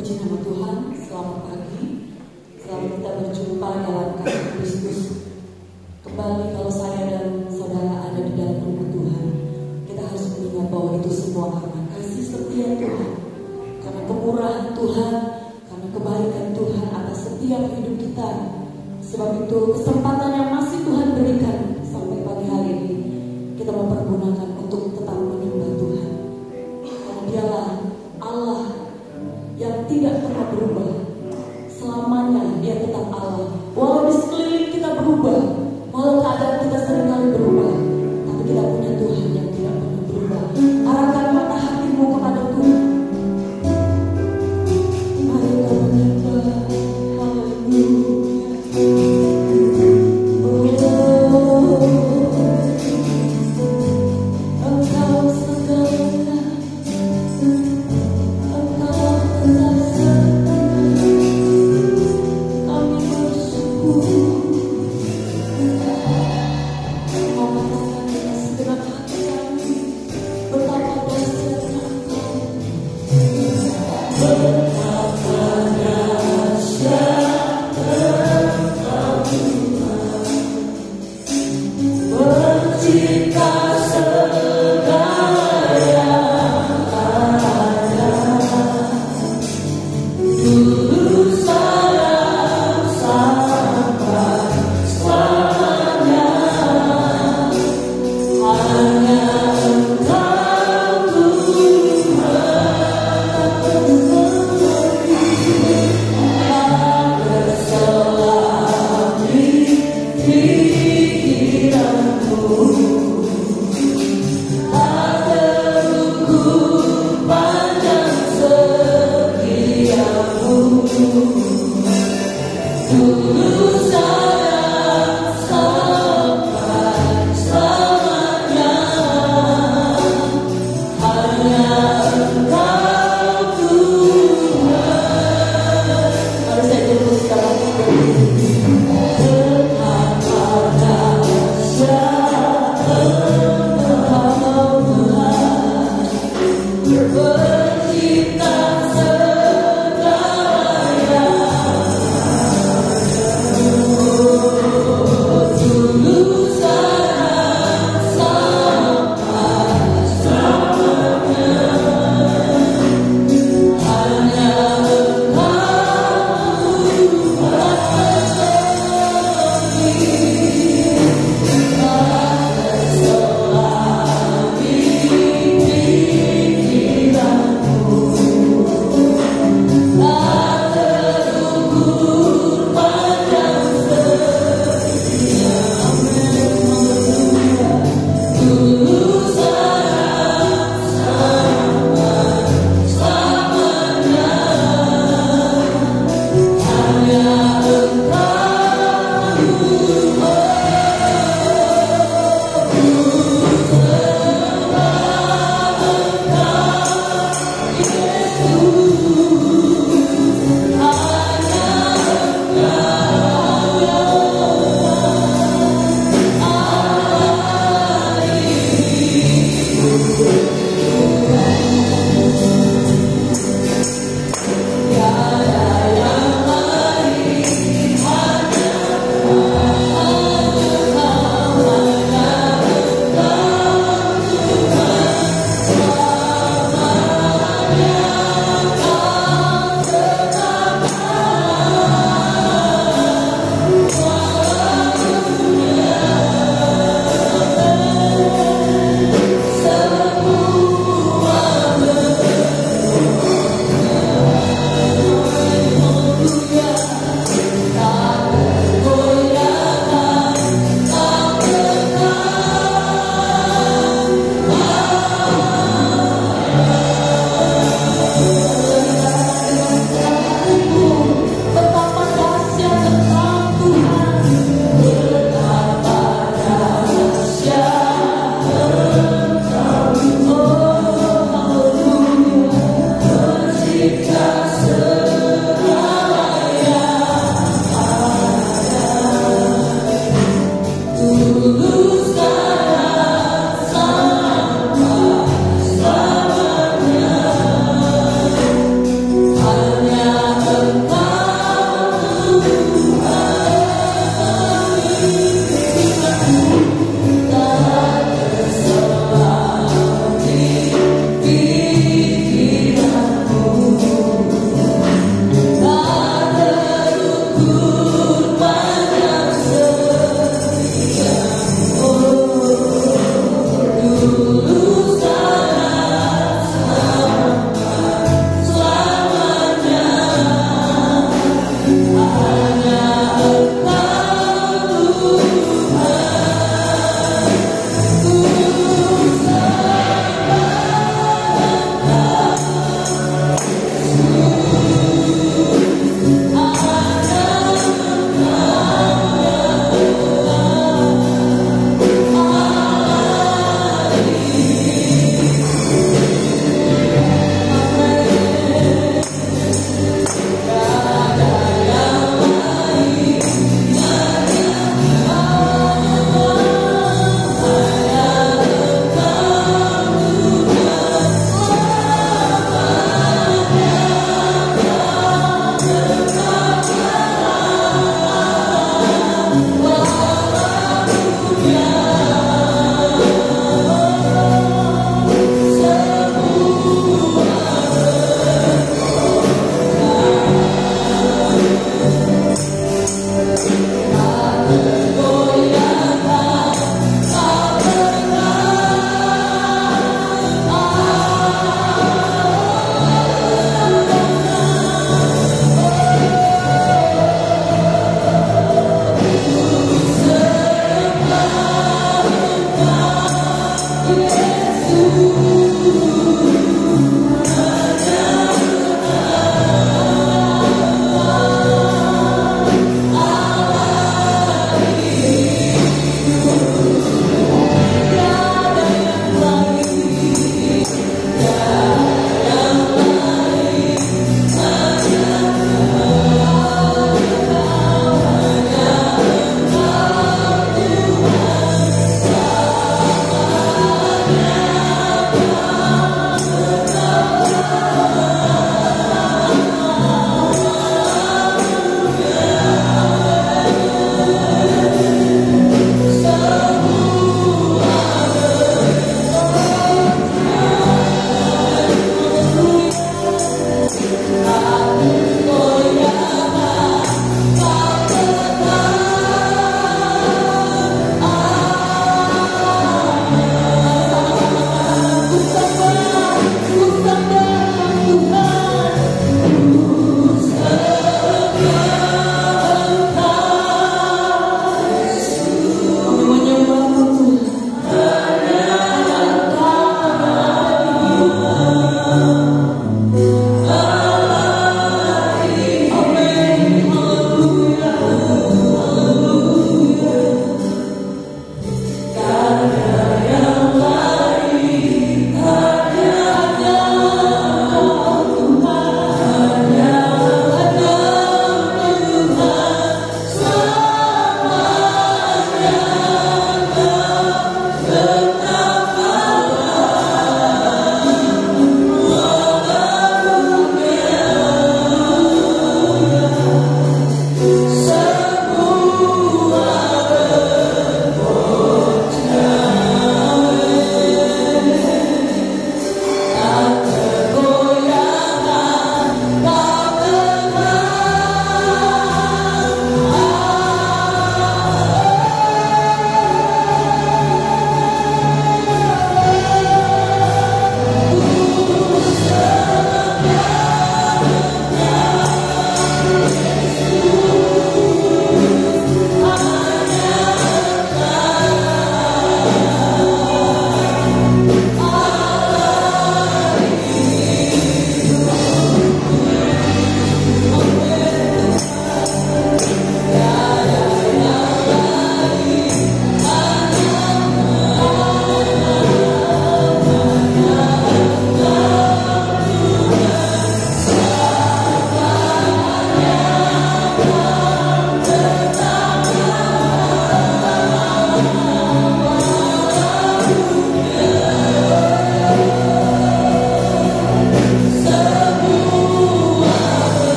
Puji nama Tuhan, selamat pagi. Selamat kita berjumpa dalam kasih Kristus. Kembali kalau saya dan saudara ada di dalam rumah Tuhan, kita harus mengingat bahwa itu semua karena kasih setia Tuhan, karena kemurahan Tuhan, karena kebaikan Tuhan atas setiap hidup kita. Sebab itu kesempatan yang masih Tuhan berikan sampai pagi hari ini, kita mempergunakan untuk tetap menyembah Tuhan. Karena Dialah Allah yang tidak pernah berubah. Selamanya Dia tetap Allah. Walau di sekeliling kita berubah, walau keadaan kita seringkali berubah, tapi kita punya Tuhan yang tidak pernah berubah. Arahkan mata hatimu kepada Tuhan. Mari kita menyembah. Haleluya.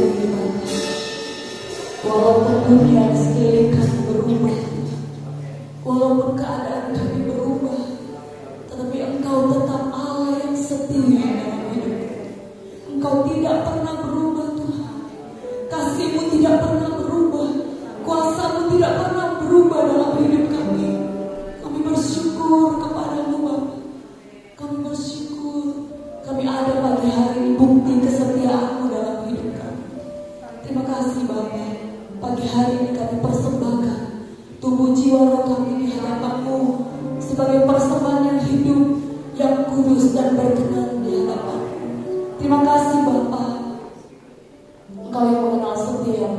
ini Bapa. Walaupun dunia di sekeliling kami berubah, walaupun keadaan kami berubah, tetapi Engkau tetap Allah yang setia dalam hidup kami. Engkau tidak pernah berubah Tuhan. Kasih-Mu tidak pernah berubah. Kuasa-Mu tidak pernah berubah dalam hidup kami. Kami bersyukur kepada-Mu Bapa. Kami bersyukur. Kami ada pagi hari ini bukti kesetiaan-Mu dalam hidup kami. Terima kasih Bapa. Pagi hari ini kami persembahkan tubuh jiwa roh kami di hadapan-Mu sebagai persembahan yang hidup, yang kudus dan berkenan di hadapan-Mu. Terima kasih Bapa. Engkau yang mengenal setiap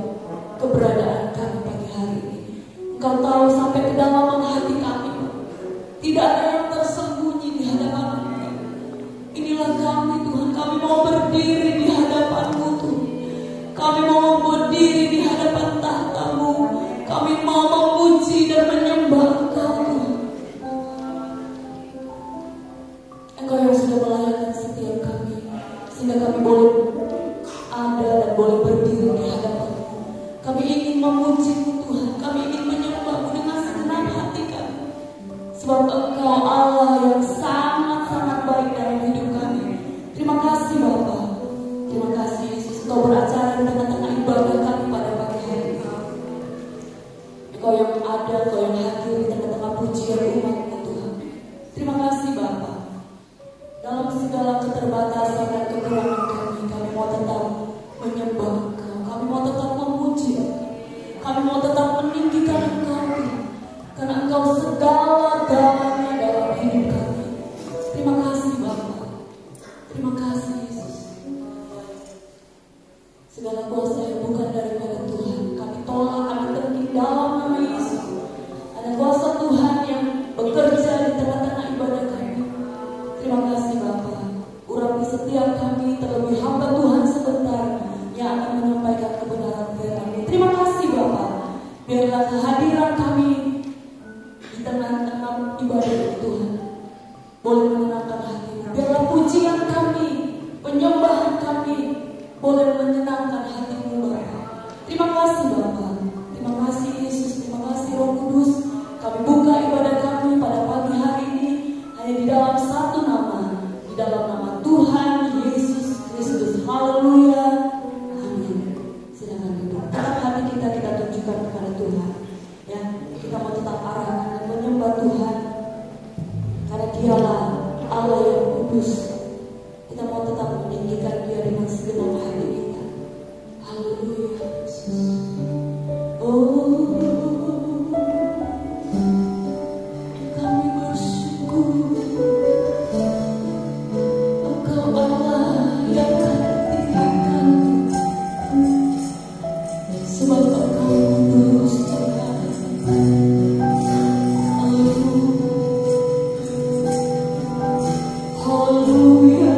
keberadaan kami pagi hari ini. Engkau tahu sampai kedalaman hati kami. Tidak ada yang tersembunyi di hadapan-Mu. Inilah kami Tuhan. Kami mau berdiri di hadapan-Mu Tuhan. Kami mau berdiri di hadapan tahta-Mu. Kami mau memuji dan menyembah Engkau Tuhan. Engkau yang sudah melayani setiap kami, sehingga kami boleh ada dan boleh berdiri di hadapan-Mu. Kami ingin memuji-Mu Tuhan. Kami ingin menyembah-Mu dengan segenap hati kami. Sebab Engkau Allah yang sangat-sangat baik dalam hidup kami. Terima kasih Bapa. Terima kasih Yesus. Engkau beracara di tengah-tengah ibadah kami pada pagi hari ini. Engkau yang ada, Engkau yang hadir di tengah-tengah pujian umat-Mu Tuhan. Terima kasih Bapa. Dalam segala keterbatasan dan kekurangan kami mau tetap menyembah Engkau. Kami mau tetap memuji Engkau. Kami mau tetap meninggikan Engkau. Karena Engkau segala-galanya dalam hidup kami. Terima kasih Bapa. Terima kasih Yesus. Segala kuasa yang bukan daripada Tuhan kami tolak, kami terkik dalam nama Yesus. Ada kuasa Tuhan yang bekerja di tengah-tengah ibadah kami. Terima kasih Bapa. Urapi setiap kami, terlebih hamba Tuhan sebentar yang akan menyampaikan kebenaran firman-Mu. Terima kasih Bapa. Biarlah kehadiran kami di tengah-tengah ibadah Tuhan boleh menyenangkan hati-Mu. Biarlah pujian kami, penyembahan kami boleh menyenangkan hati-Mu Bapa. Terima kasih Bapa. Terima kasih Yesus. Terima kasih Roh Kudus. Kami buka ibadah kami pada pagi hari ini hanya di dalam satu nama, di dalam nama Tuhan Yesus Kristus. Haleluya. Amin. Silakan duduk. Tetap hati kita tunjukkan kepada Tuhan. Ya, kita mau tetap arahkan dan menyembah Tuhan. Karena Dialah Allah yang kudus. Kita mau tetap meninggikan Dia dengan segenap hati kita. Haleluya. Oh, kami bersyukur. Engkau Allah yang kami tinggikan. Sebab Engkau kudus Tuhan. Haleluya.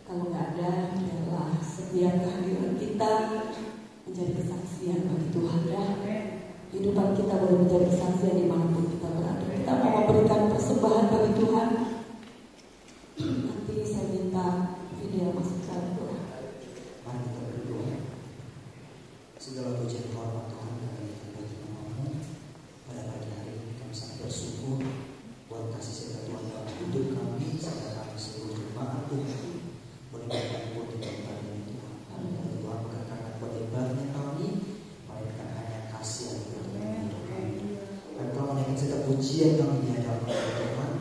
Kalau nggak ada, biarlah setiap kehadiran kita menjadi kesaksian bagi Tuhan ya. Kehidupan kita boleh menjadi kesaksian dimanapun kita berada. Kita mau memberikan persembahan bagi Tuhan. Nanti saya minta video masuk ke dalam doa. Mari kita berdoa. Segala puji dan hormat Tuhan kami bagi nama-Mu. Pada pagi hari ini kami sangat bersyukur buat kasih setia Tuhan dalam hidup kami, serta kami seluruh jemaat Tuhan. Boleh berkumpul di tempat ini Tuhan. Tuhan bukan karena kuat hebatnya kami, melainkan hanya kasih yang Tuhan dalam hidup kami. Dan kalau menaikkan setiap pujian kami di hadapan Tuhan,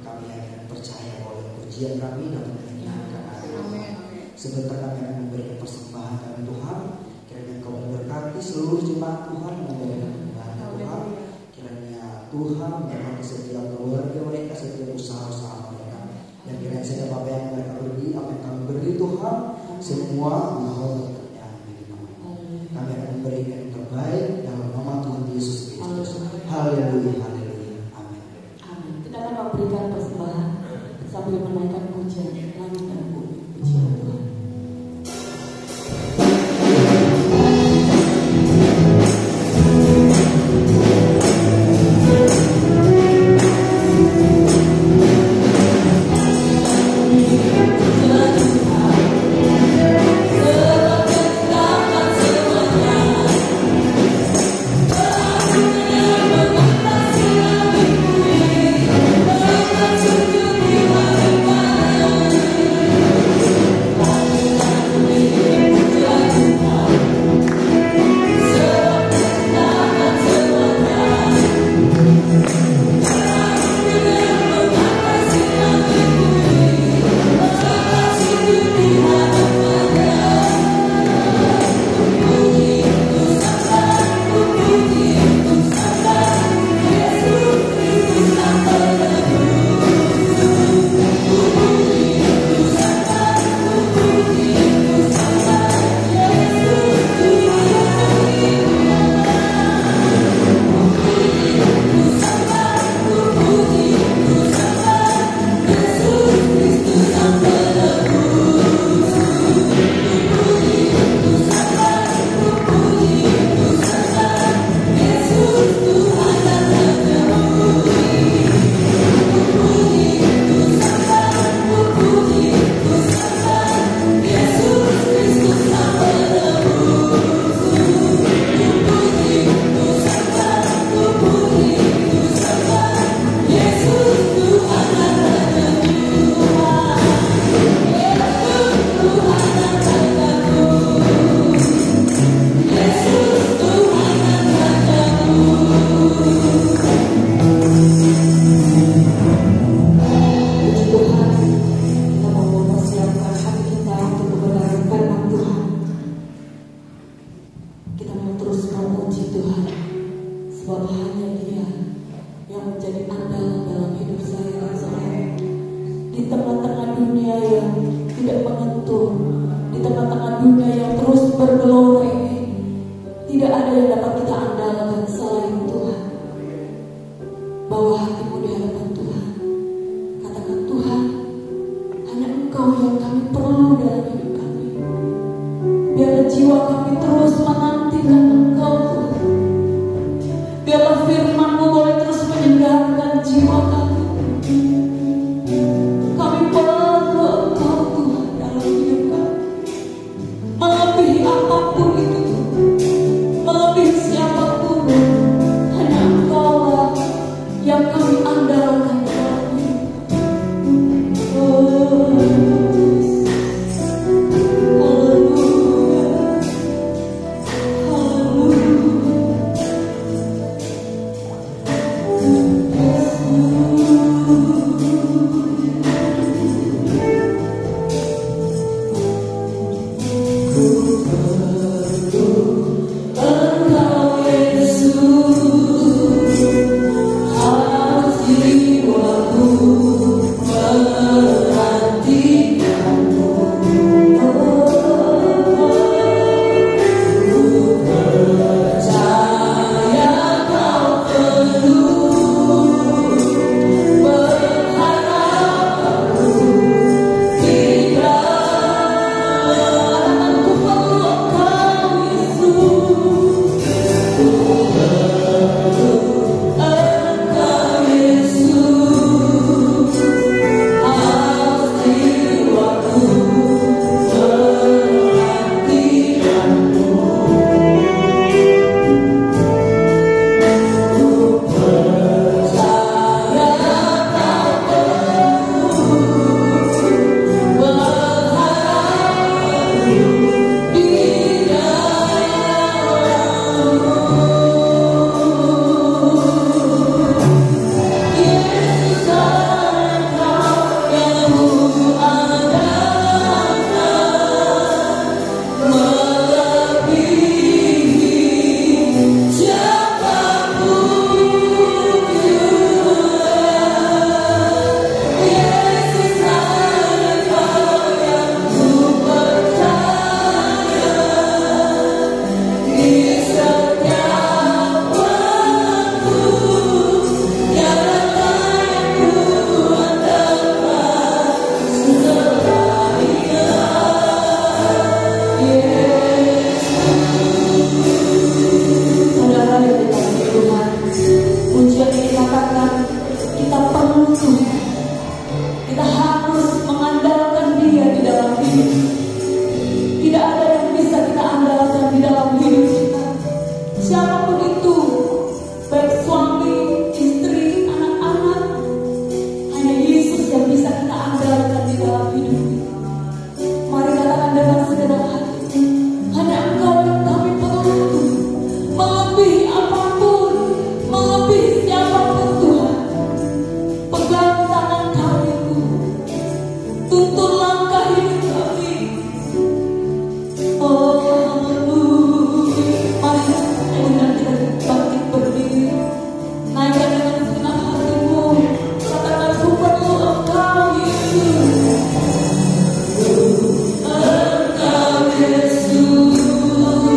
kami akan percaya bahwa pujian kami dapat menyenangkan hati Tuhan. Sebentar kami akan memberikan persembahan kami Tuhan. Kiranya Engkau memberkati seluruh jemaat Tuhan, memberikan kemudahan Tuhan. Kiranya Tuhan memberkati setiap keluarga mereka, setiap usaha-usaha mereka. Dan kiranya setiap apa yang mereka beri, apa yang kami beri Tuhan, semua menghormatnya milik nama-Mu. Kami akan memberikan yang terbaik dalam nama Tuhan Yesus Kristus. Haleluya, haleluya, amin. Amin. Kita akan memberikan persembahan sambil menaikkan pujian langit dan bumi. Pujian Tuhan. Yesus Tuntun langkah hidup kami. Oh haleluya. Mari undang kita bangkit berdiri. Naikkan dengan senang hatimu. Katakan ku perlu Engkau Yesus. Engkau Yesus. Engkau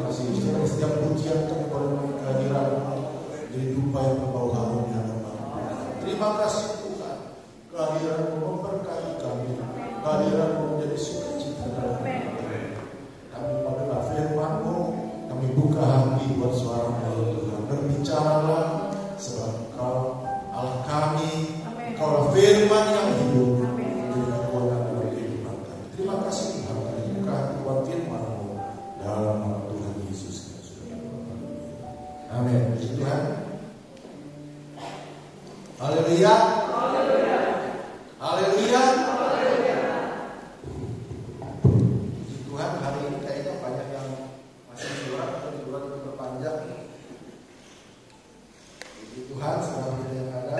kasih. Setiap pujian kehadiran-Mu jadi dupa yang berbau harum di hadapan-Mu. Terima kasih Tuhan, kehadiran-Mu memberkati kami, kehadiran-Mu menjadi sukacita dalam hidup kami. Kami pakai firman-Mu, kami buka hati buat suara-Mu Tuhan. Berbicaralah sebab Engkau Allah kami, Engkau firman yang hidup. Terima kasih Tuhan, kami buka hati buat firman-Mu dalam nama Tuhan Yesus Kristus. Amin. Puji Tuhan. Haleluya. Haleluya. Puji Tuhan, hari ini kayaknya banyak yang masih liburan atau liburan berpanjang. Puji Tuhan, saudara kita yang ada,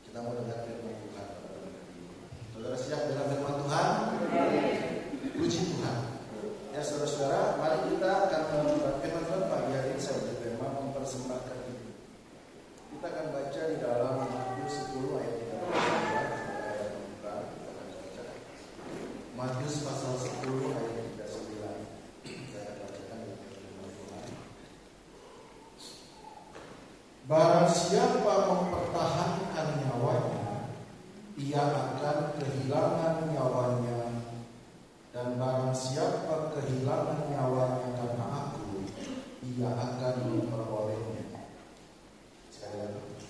kita mau dengar firman Tuhan. Saudara siap dengan firman Tuhan? Puji Tuhan. Ya saudara-saudara, mari kita akan membaca firman Tuhan pagi hari ini. Saya berfirman mempersembahkan hidup. Kita akan baca di dalam Matius 10 ayat 39. Matius pasal 10 ayat 39. Saya akan bacakan di firman Tuhan. Barang siapa mempertahankan nyawanya, ia akan kehilangan nyawanya. Dan barang siapa kehilangan nyawanya karena aku, ia akan memperolehnya. Sekali lagi.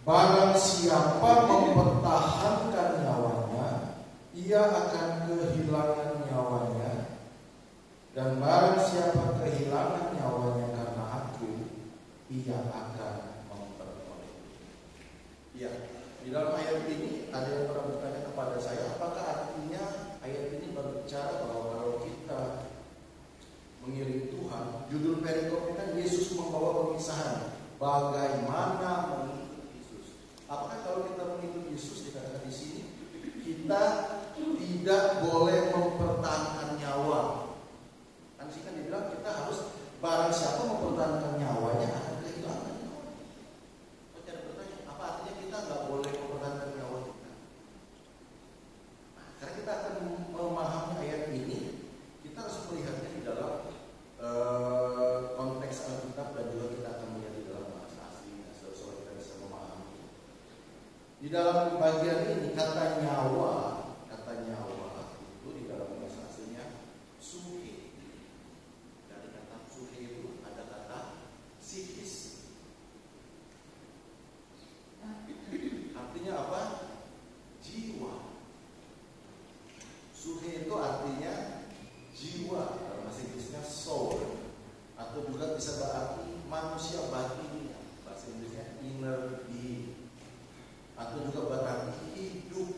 Barang siapa mempertahankan nyawanya, ia akan kehilangan nyawanya. Dan barang siapa kehilangan nyawanya karena aku, ia akan memperolehnya. Ya. Di dalam ayat ini ada yang pernah bertanya kepada saya, apakah artinya ayat ini berbicara bahwa kalau kita mengiringi Tuhan, judul perikop kan Yesus membawa pemisahan. Bagaimana mengikuti Yesus? Apakah kalau kita mengikuti Yesus, dikatakan di sini, kita tidak boleh mempertahankan nyawa? Kan sih kan dibilang kita harus, barang siapa mempertahankan nyawanya akan kehilangan nyawa. Kita bertanya, apa artinya kita nggak boleh mempertahankan nyawa kita? Nah, karena kita akan memahami ayat ini, kita harus melihatnya di dalam konteks Alkitab dan juga kita akan melihat di dalam bahasa aslinya, supaya kita bisa memahami. Di dalam bagian ini kata nyawa itu di dalam bahasa aslinya suhe. Dari kata suhe itu ada kata psikis. Artinya apa? Jiwa. Suhe itu artinya jiwa, dalam bahasa Inggrisnya soul, atau juga bisa berarti manusia batin, bahasa Inggrisnya inner being, atau juga berarti hidup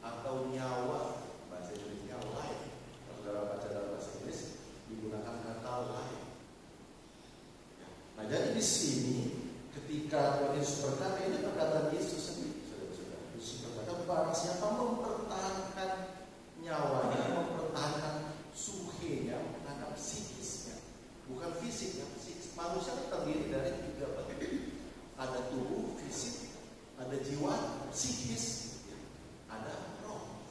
atau nyawa, bahasa Inggrisnya life. Kalau saudara baca dalam bahasa Inggris digunakan kata life. Nah, jadi di sini ketika Tuhan Yesus berkata, ini perkataan Yesus sendiri, saudara-saudara. Yesus berkata, barang siapa mempertahankan nyawanya, mempertahankan suhenya, mempertahankan psikisnya, bukan fisiknya, psikis. Manusia terdiri dari 3 bagian. Ada tubuh, fisik, ada jiwa, psikis, ada roh.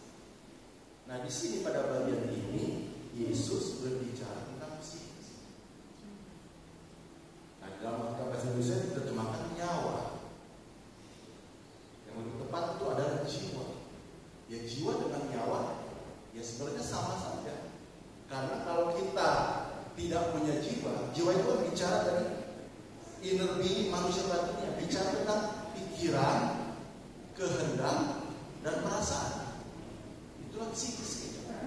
Nah, di sini pada bagian ini Yesus berbicara tentang psikis. Nah, dalam bahasa Indonesia diterjemahkan nyawa. Yang lebih tepat itu adalah jiwa. Ya, jiwa dengan nyawa ya sebenarnya sama saja. Karena kalau kita tidak punya jiwa, jiwa itu bicara dari inner being, manusia batinnya, bicara tentang pikiran, kehendak, dan perasaan. Itulah psikis kita.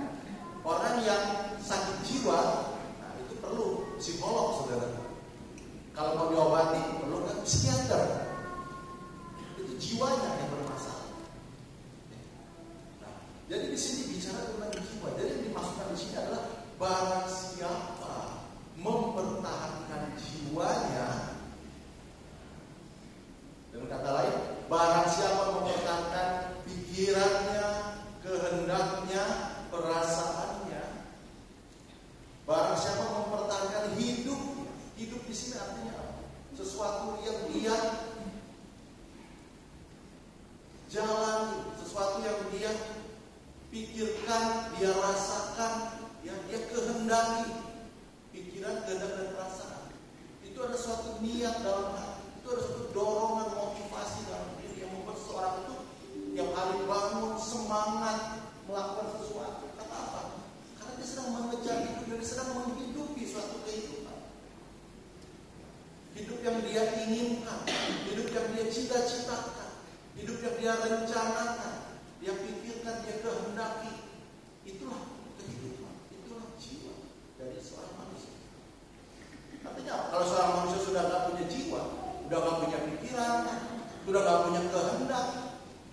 Orang yang sakit jiwa, nah itu perlu psikolog, saudara. Kalau mau diobati, perlu kan psikiater. Itu jiwanya yang bermasalah. Nah, jadi di sini bicara tentang jiwa. Jadi yang dimaksudkan di sini adalah barang siapa mempertahankan jiwanya. Dengan kata lain, barang siapa mempertahankan pikirannya, kehendaknya, perasaannya, barang siapa mempertahankan hidupnya. Hidup di sini artinya apa? Sesuatu yang dia jalani, sesuatu yang dia pikirkan, dia rasakan, yang dia kehendaki. ada suatu niat dalam hati, itu ada suatu dorongan motivasi dalam diri yang membuat seorang itu yang hari bangun semangat melakukan sesuatu. Kata apa? Karena dia sedang mengejar hidup, dia sedang menghidupi suatu kehidupan. Hidup yang dia inginkan, hidup yang dia cita-citakan, hidup yang dia rencanakan, dia pikirkan, dia kehendaki. Itulah kehidupan, itulah jiwa dari seorang manusia. Artinya kalau seorang manusia sudah gak punya jiwa, sudah gak punya pikiran, sudah gak punya kehendak,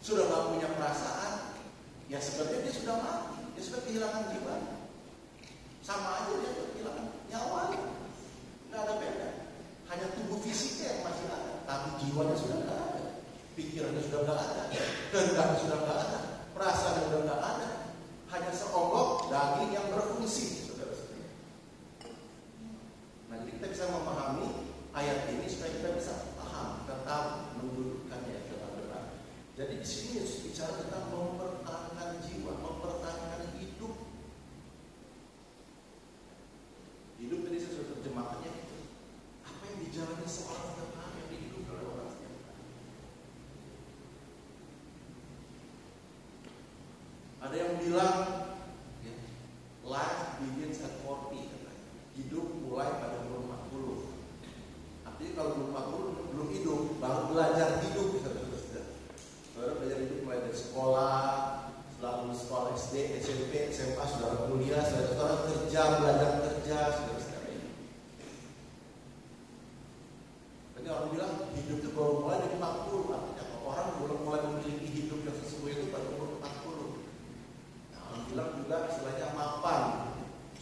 sudah gak punya perasaan, ya sebenarnya dia sudah mati, dia sudah kehilangan jiwa. Sama aja dia kehilangan nyawa, gak ada beda. Hanya tubuh fisiknya yang masih ada, tapi jiwanya sudah gak ada, pikirannya sudah gak ada, kehendaknya sudah gak ada, perasaannya sudah gak ada. Hanya seonggok daging yang berfungsi, saudara-saudara. Nah, jadi kita bisa memahami ayat ini supaya kita bisa paham, kita tahu mendudukkannya dengan benar. Jadi di sini Yesus bicara tentang mempertahankan jiwa, mempertahankan hidup. Hidup tadi saya sudah terjemahkannya itu. Apa yang dijalani seorang setiap hari, yang dihidupi oleh orang setiap hari. Ada yang bilang ya, life begins at 40, katanya. Hidup mulai pada umur 40. Artinya kalau umur 40 belum hidup, baru belajar hidup. Saudara belajar hidup mulai dari sekolah, setelah lulus sekolah SD, SMP, SMA, saudara kuliah, saudara kerja, belajar kerja, saudara ini. Tadi orang bilang hidup itu baru mulai dari 40, artinya orang belum mulai memiliki hidup yang sesuai itu pada umur 40. Nah, orang bilang juga istilahnya mapan,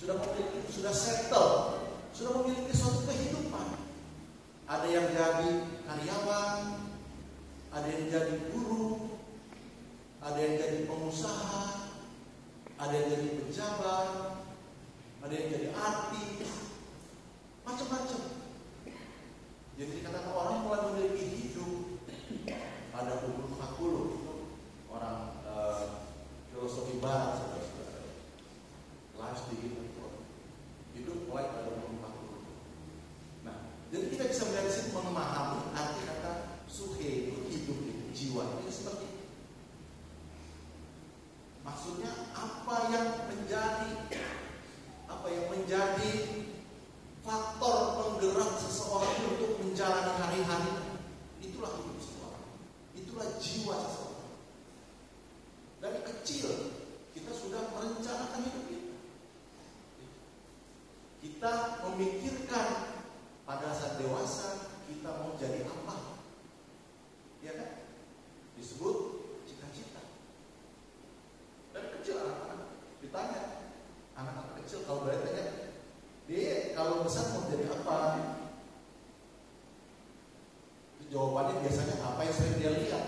sudah memiliki, sudah settle, sudah memiliki suatu kehidupan. Ada yang jadi karyawan, ada yang jadi guru, ada yang jadi pengusaha, ada yang jadi pejabat, ada yang jadi artis, macam-macam. Jadi dikatakan orang mulai memiliki hidup pada umur 40. Orang filosofi barat, saudara-saudara. Life begins at 40. Hidup mulai pada umur 40. Nah, jadi kita bisa melihat di sini memahami arti kata suhe itu hidup itu, jiwa itu seperti itu. Maksudnya apa yang menjadi faktor penggerak seseorang untuk menjalani hari-hari, itulah hidup seseorang, itulah jiwa seseorang. Dari kecil kita sudah merencanakan hidup kita. Kita memikirkan pada saat dewasa kita mau jadi apa. Ya kan? Disebut cita-cita. Dari kecil anak-anak ditanya, anak-anak kecil kalau boleh tanya, dia kalau besar mau jadi apa? Jawabannya biasanya apa yang sering dia lihat.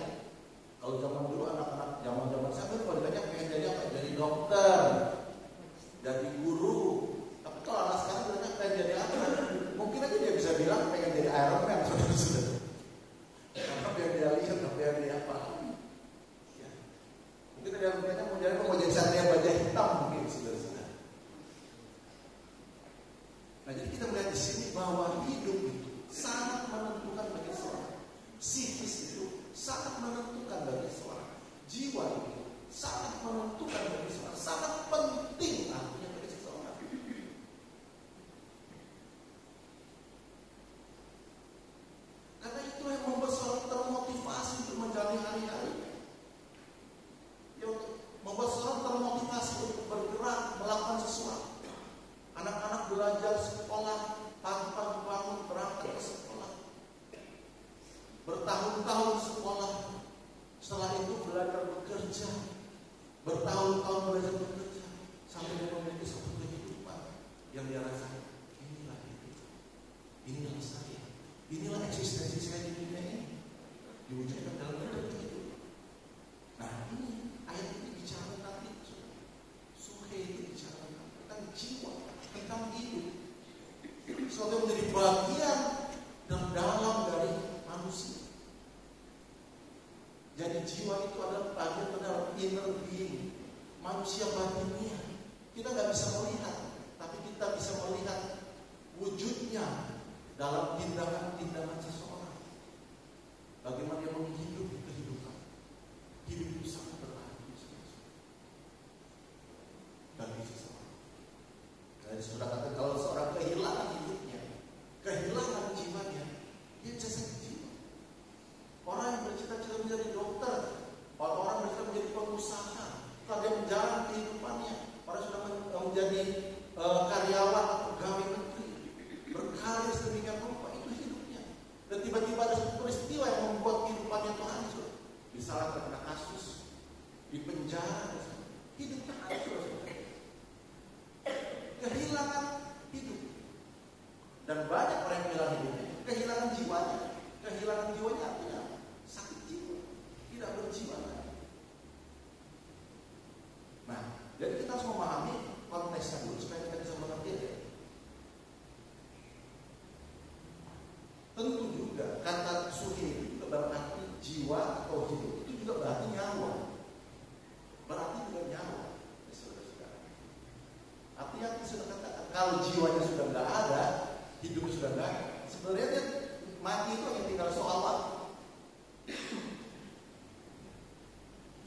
Kalau zaman dulu anak-anak zaman saya kalau ditanya pengen jadi apa? Jadi dokter, jadi guru. Tapi kalau anak sekarang ditanya pengen jadi apa? Mungkin aja dia bisa bilang pengen jadi Iron Man, saudara-saudara. Karena biar dia lihat, biar dia paham. Ya. Mungkin ada yang bertanya mau jadi Satria Baja Hitam mungkin, saudara-saudara. Nah, jadi kita melihat di sini bahwa hidup itu sangat menentukan bagi seorang. Psikis itu sangat menentukan bagi seorang. Jiwa itu sangat menentukan bagi seorang. Sangat penting artinya bagi seseorang. Karena itu yang membuat seorang termotivasi untuk menjalani hari-hari. Yang membuat seorang termotivasi untuk bergerak, melakukan sesuatu. Anak-anak belajar sekolah, pagi-pagi bangun berangkat ke sekolah. Bertahun-tahun sekolah, setelah itu belajar bekerja. Bertahun-tahun belajar bekerja sampai dia memiliki suatu kehidupan yang dia rasakan. Inilah hidup, inilah saya, inilah eksistensi saya di dunia ini. Diwujudkan dalam hidup itu. Nah, ini ayat ini bicara tentang itu. Suhe itu bicara tentang jiwa, tentang hidup. Sesuatu yang menjadi bagian dan dalam dari manusia. Jadi jiwa itu adalah bagian dalam inner being, manusia batinnya. Kita nggak bisa melihat, tapi kita bisa melihat wujudnya dalam tindakan-tindakan seseorang. Bagaimana dia menghidupi kehidupan. Hidup itu sangat berarti bagi seseorang. Dan sudah kata kalau seorang kehilangan hidupnya, kehilangan jiwanya, dia jasa jiwa. Orang yang bercita-cita menjadi dokter, orang bercita menjadi pengusaha, kalau dia menjalani kehidupannya, orang sudah menjadi karyawan atau pegawai negeri, berkarir sedemikian rupa, itu hidupnya. Dan tiba-tiba ada satu peristiwa yang membuat kehidupannya itu hancur. Misalnya terkena kasus, di penjara, hidupnya hancur. Kehilangan hidup. Dan banyak orang yang kehilangan hidupnya, kehilangan jiwanya. Kehilangan jiwanya artinya sakit jiwa, tidak berjiwa. Nah, jadi kita harus memahami konteksnya dulu supaya kita bisa mengerti ya. Tentu juga kata suhi itu juga berarti jiwa atau hidup, itu juga berarti nyawa. Berarti juga nyawa. Saudara-saudara. Artinya sudah katakan kalau jiwanya sudah nggak ada, hidupnya sudah nggak ada. Sebenarnya dia mati itu hanya tinggal soal waktu.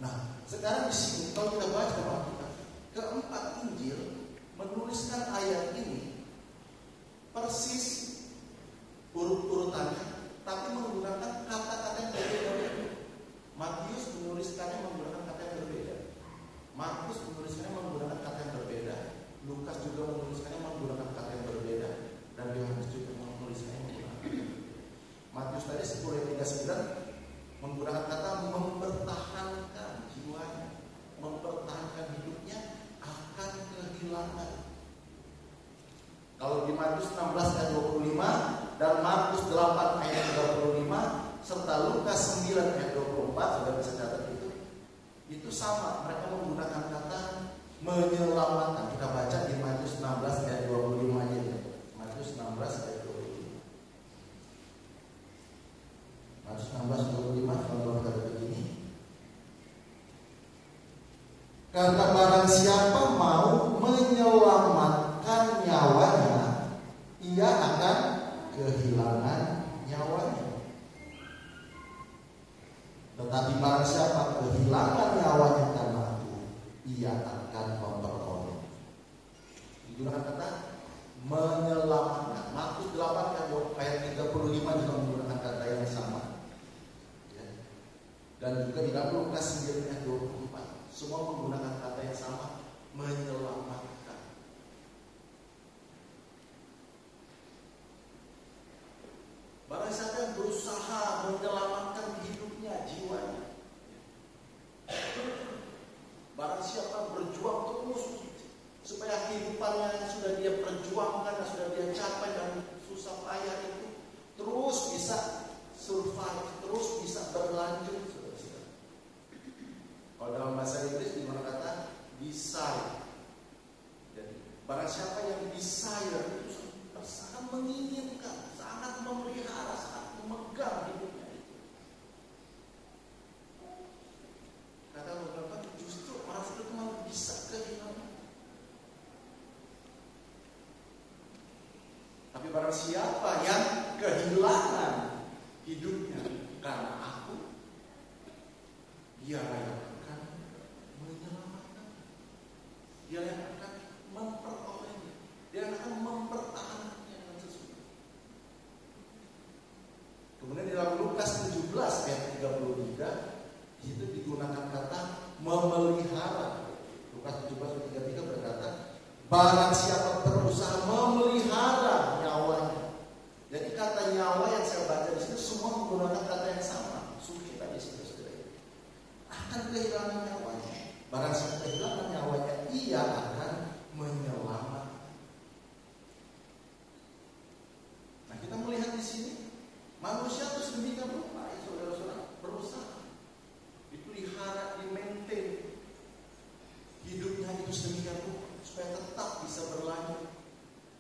Nah, sekarang di sini kalau kita baca Alkitab, keempat Injil menuliskan ayat ini persis urut-urutannya, tapi menggunakan kata-kata yang berbeda. Matius menuliskannya menggunakan kata yang berbeda. Markus menuliskannya menggunakan kata yang berbeda. Lukas juga menuliskannya menggunakan kata yang berbeda. Dan Yohanes juga menuliskannya menggunakan kata yang berbeda. Matius tadi 10:39 menggunakan kata mempertahankan jiwanya, mempertahankan hidupnya akan kehilangan. Kalau di Matius 16 ayat 25 dan Markus 8 ayat 35 serta Lukas 9 ayat 24, sudah bisa catat itu sama, mereka menggunakan kata menyelamatkan. Kita baca di Matius 16 ayat 25 aja ya. Matius 16 ayat 25. Matius 16:25 kalau berkata begini. Karena barang siapa mau menyelamatkan nyawanya, ia akan kehilangan nyawanya. Tetapi barang siapa kehilangan nyawanya karena aku, ia akan memperoleh. Digunakan kata menyelamatkan. Markus 8 ayat 35 juga menggunakan kata yang sama. Dan juga di dalam Lukas 9 ayat 24 semua menggunakan kata yang sama, menyelamatkan. Barang siapa yang berusaha menyelamatkan hidupnya, jiwanya, barang siapa berjuang terus supaya kehidupannya yang sudah dia perjuangkan, yang sudah dia capai dan susah payah itu terus bisa survive, terus bisa berlanjut. Kalau dalam bahasa Inggris di mana kata desire. Jadi barang siapa yang desire itu sangat menginginkan, sangat memelihara, sangat memegang hidupnya itu. Kata beberapa justru orang itu malah bisa kehilangan. Tapi barang siapa yang kehilangan hidupnya karena aku, dia yang menyelamatkan, dia yang akan memperolehnya, dia akan mempertahankannya dengan sesungguhnya. Kemudian di dalam Lukas 17 ayat 33 itu digunakan kata memelihara. Lukas 17 ayat 33 berkata, barang siapa berusaha memelihara nyawanya. Jadi kata nyawa yang saya baca di sini semua menggunakan kata yang sama. Suci tadi saudara-saudara, akan kehilangan nyawanya. Barang siapa kehilangan nyawanya, ia akan menyelamatkan. Nah, kita melihat di sini manusia itu sedemikian rupa, saudara-saudara, berusaha dipelihara, di-maintain hidupnya itu sedemikian rupa supaya tetap bisa berlanjut.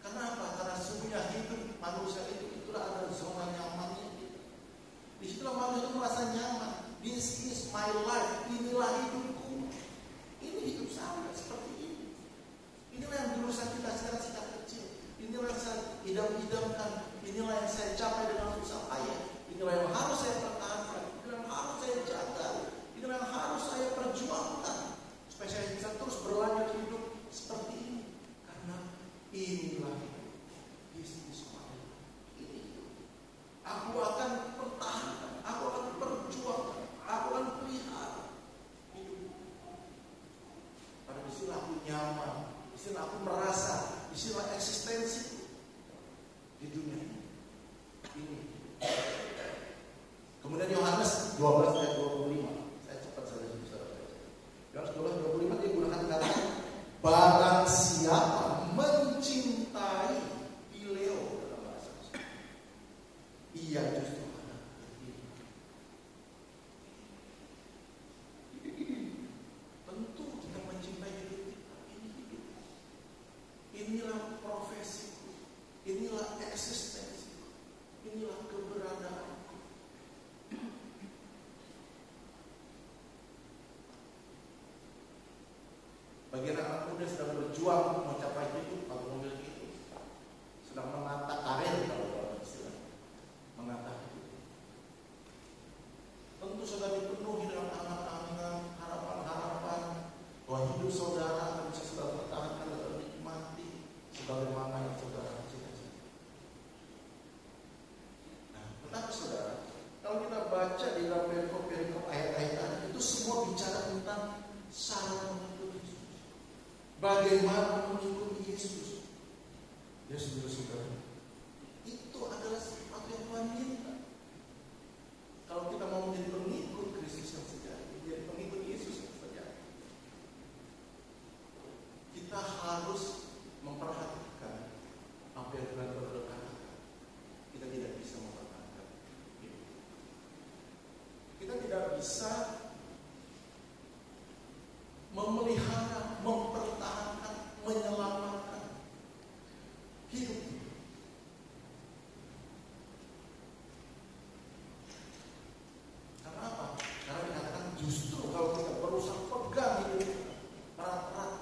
Kenapa? Karena sesungguhnya hidup manusia itulah ada zona nyamannya. Disitulah manusia itu merasa nyaman. This is my life. Inilah hidupku. Ini hidup saya seperti ini. Inilah yang dulu saya kita sekarang sejak kecil. Inilah idam-idamkan. Inilah yang saya capai dengan usaha payah. Inilah yang harus saya pertahankan. Inilah yang harus saya jaga. Inilah yang harus saya perjuangkan supaya saya bisa terus berlanjut hidup seperti ini. Karena inilah bisnis saya. Aku akan pertahankan, aku akan perjuangkan, aku akan pelihara hidup. Karena disinilah aku nyaman, disinilah aku merasa, disinilah eksistensi di dunia ini. Kemudian Yohanes 12 ayat 25. Saya cepat saja bisa baca. Yohanes 12 25 dia gunakan kata barang siapa mencintai Phileo dalam bahasa Indonesia. Ia justru anak beriman. Tentu kita mencintai hidup kita. Ini hidup. Inilah profesi. Inilah eksistensi. Inilah keberadaan. Bagi anak muda sedang berjuang mencapai hidup atau memiliki hidup, sedang menata karir kalau dalam istilah menata hidup. Tentu sudah dipenuhi dengan angan-angan, harapan-harapan bahwa hidup saudara akan bisa saudara pertahankan dan nikmati sebagaimana yang saudara cita-cita. Nah, tetapi saudara, kalau kita baca di dalam perikop ayat-ayat itu semua bicara tentang cara mengikuti Yesus. Bagaimana mengikuti Yesus? Ya saudara, itu adalah sesuatu yang Tuhan minta. Kalau kita mau menjadi pengikut Kristus yang sejati, menjadi pengikut Yesus yang sejati, kita harus memperhatikan apa yang Tuhan berkata. Kita tidak bisa mempertahankan hidup. Kita tidak bisa memelihara, mempertahankan, menyelamatkan hidup. Karena apa? Karena dikatakan justru kalau kita berusaha pegang hidup kita erat-erat,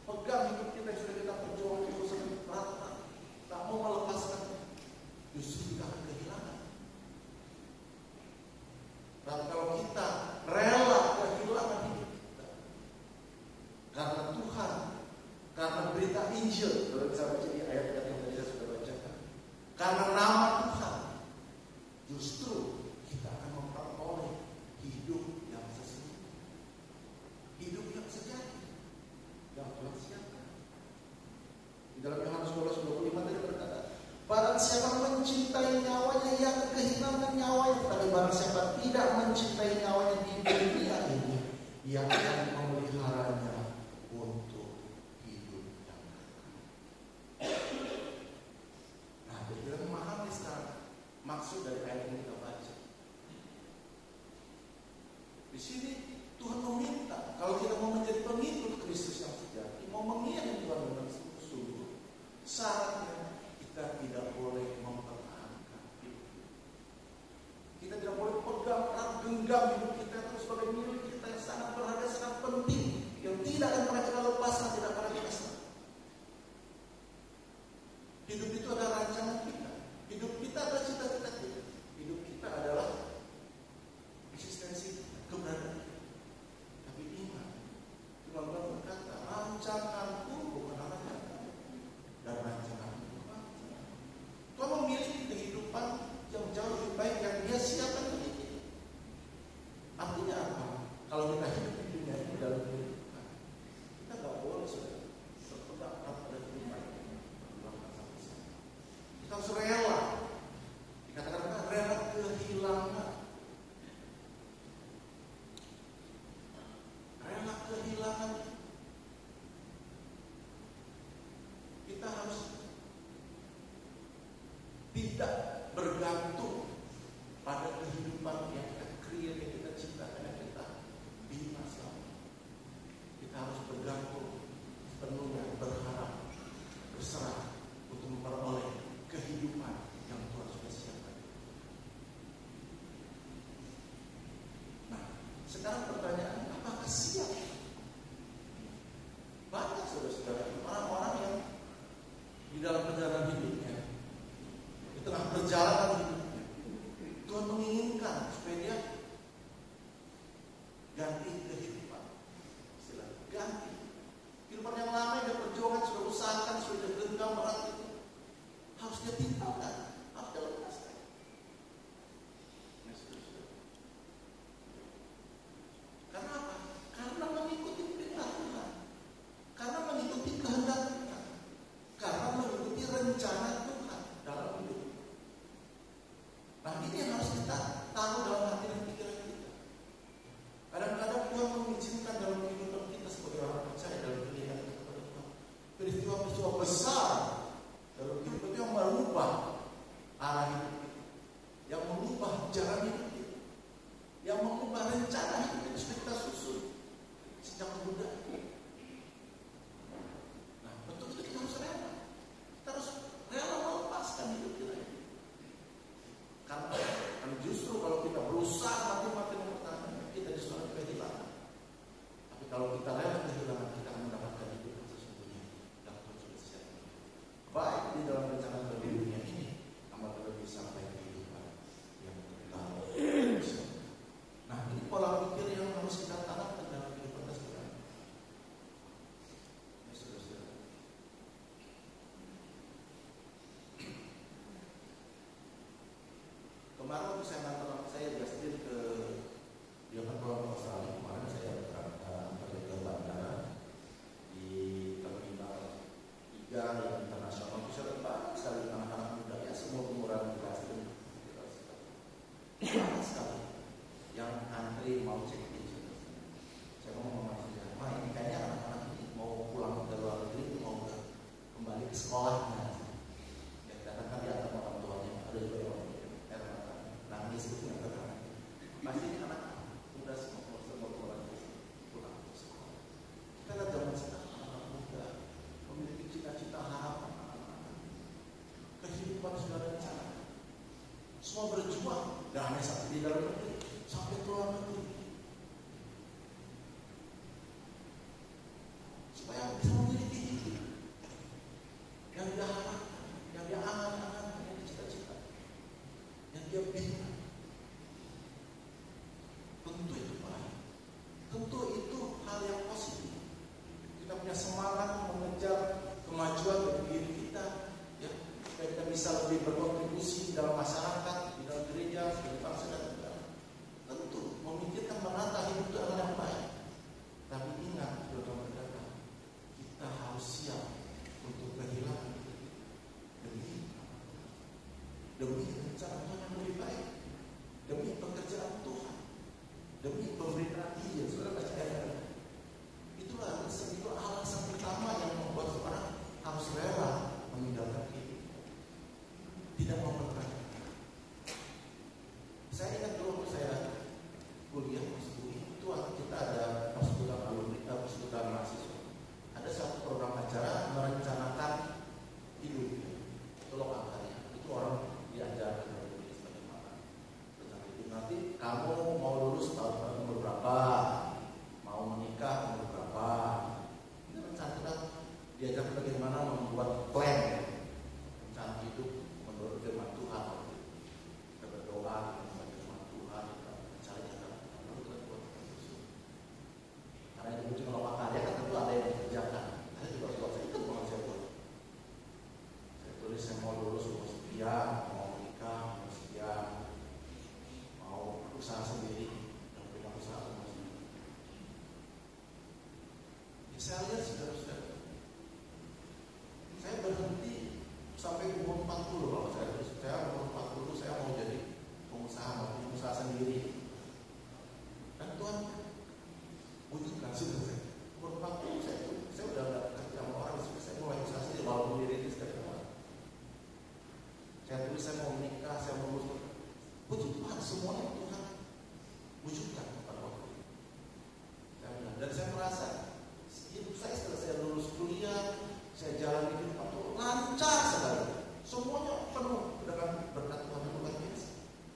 pegang hidup kita yang sudah kita perjuangkan berusaha erat-erat, tak mau melepaskan, justru kita akan kehilangan. Dan kalau kita rela kehilangan hidup kita karena Tuhan, karena berita Injil, kalau bisa baca di ayat-ayat yang tadi saya sudah bacakan, karena nama Tuhan, justru kita akan memperoleh hidup yang sesungguhnya, hidup yang sejati, yang Tuhan siapkan. Di dalam Yohanes 12:25 tadi berkata, barang siapa mencintai nyawanya, ia akan kehilangan nyawanya. Tapi barang siapa tidak mencintai nyawanya di dunia ini, ia akan memeliharanya untuk hidup yang kekal. Nah, jadi kita memahami sekarang maksud dari ayat yang kita baca. Di sini Tuhan meminta kalau kita mau menjadi pengikut Kristus yang sejati, mau mengikuti Tuhan dengan sungguh-sungguh, syaratnya kita tidak boleh mempertahankan hidup. Kita tidak boleh pegang erat, genggam hidup kita itu sebagai milik kita yang sangat berharga, sangat penting, yang tidak akan pernah kita lepaskan, tidak pernah kita serah. Hidup itu adalah rancangan kita. Hidup kita adalah cita-cita kita. Hidup kita adalah eksistensi kita, keberadaan kita. Tapi ingat, Tuhan berkata, rancanganku bukan rancanganmu, dan rancanganmu bukan rancanganmu. Tuhan memiliki kehidupan yang jauh lebih baik yang Dia siapkan untuk kita. Artinya apa? Kalau kita hidup di dunia ini dalam kehidupan, kita nggak boleh sudah berpegang erat pada kehidupan ini. Kita harus rela. Dikatakan rela kehilangan. Rela kehilangan. Kita harus tidak bergantung pada kehidupan yang kita create, yang kita ciptakan, yang kita bina selama. Kita harus bergantung sepenuhnya, berharap, berserah untuk memperoleh kehidupan yang Tuhan sudah siapkan. Nah, sekarang pertanyaan, apakah siap? Banyak saudara-saudara orang-orang yang di dalam perjalanan hidupnya damai sampai di dalam negeri, sampai keluar negeri, supaya bisa memiliki hidup yang dia harapkan, yang dia angan-angan, yang dia cita-cita, yang dia bina. Tentu itu baik, tentu itu hal yang positif. Kita punya semangat mengejar kemajuan bagi diri kita, ya, supaya kita bisa lebih berkontribusi dalam masyarakat, di dalam gereja, sebagai bangsa dan negara. Tentu memikirkan menata hidup itu adalah yang baik. Tapi ingat, saudara berkata, kita harus siap untuk kehilangan demi rencana Tuhan yang lebih baik, demi pekerjaan Tuhan, demi pemberitaan Dia. Saudara baca ayat. Itulah alasan pertama yang membuat seorang harus rela meninggalkan hidup, tidak mau bertanya. Saya ingat dulu waktu saya kuliah S2 itu kita ada persekutuan alumni, persekutuan mahasiswa. Ada satu program acara merencanakan hidup itu lokal karya. Itu orang diajarkan dari bagaimana rencana hidup. Nanti kamu mau lulus tahun umur berapa, mau menikah umur berapa. Ini rencana diajarkan bagaimana membuat plan rencana hidup menurut firman Tuhan. Kita berdoa menurut firman Tuhan, kita mencari jalan menurut Tuhan. Karena itu cuma lokal karya kan tentu ada yang dikerjakan. Saya juga buat saya itu bukan saya buat. Saya tulis saya mau lulus umur sekian, mau menikah umur sekian, mau usaha sendiri dan punya usaha sendiri. Ya, saya lihat saudara-saudara, saya berhenti sampai umur 40 kalau saya umur 40 saya mau jadi pengusaha, mau punya usaha sendiri. Dan Tuhan wujudkan sudah saya. Umur 40 saya udah nggak kerja sama orang, saya mulai usaha sendiri walaupun diri ini setiap orang. Saya tulis saya mau menikah, saya mau lulus. Puji Tuhan, semuanya Tuhan wujudkan pada waktu itu. Dan saya merasa hidup saya setelah saya lulus kuliah, saya jalan di kehidupan itu lancar sekali. Semuanya penuh dengan berkat Tuhan yang luar biasa.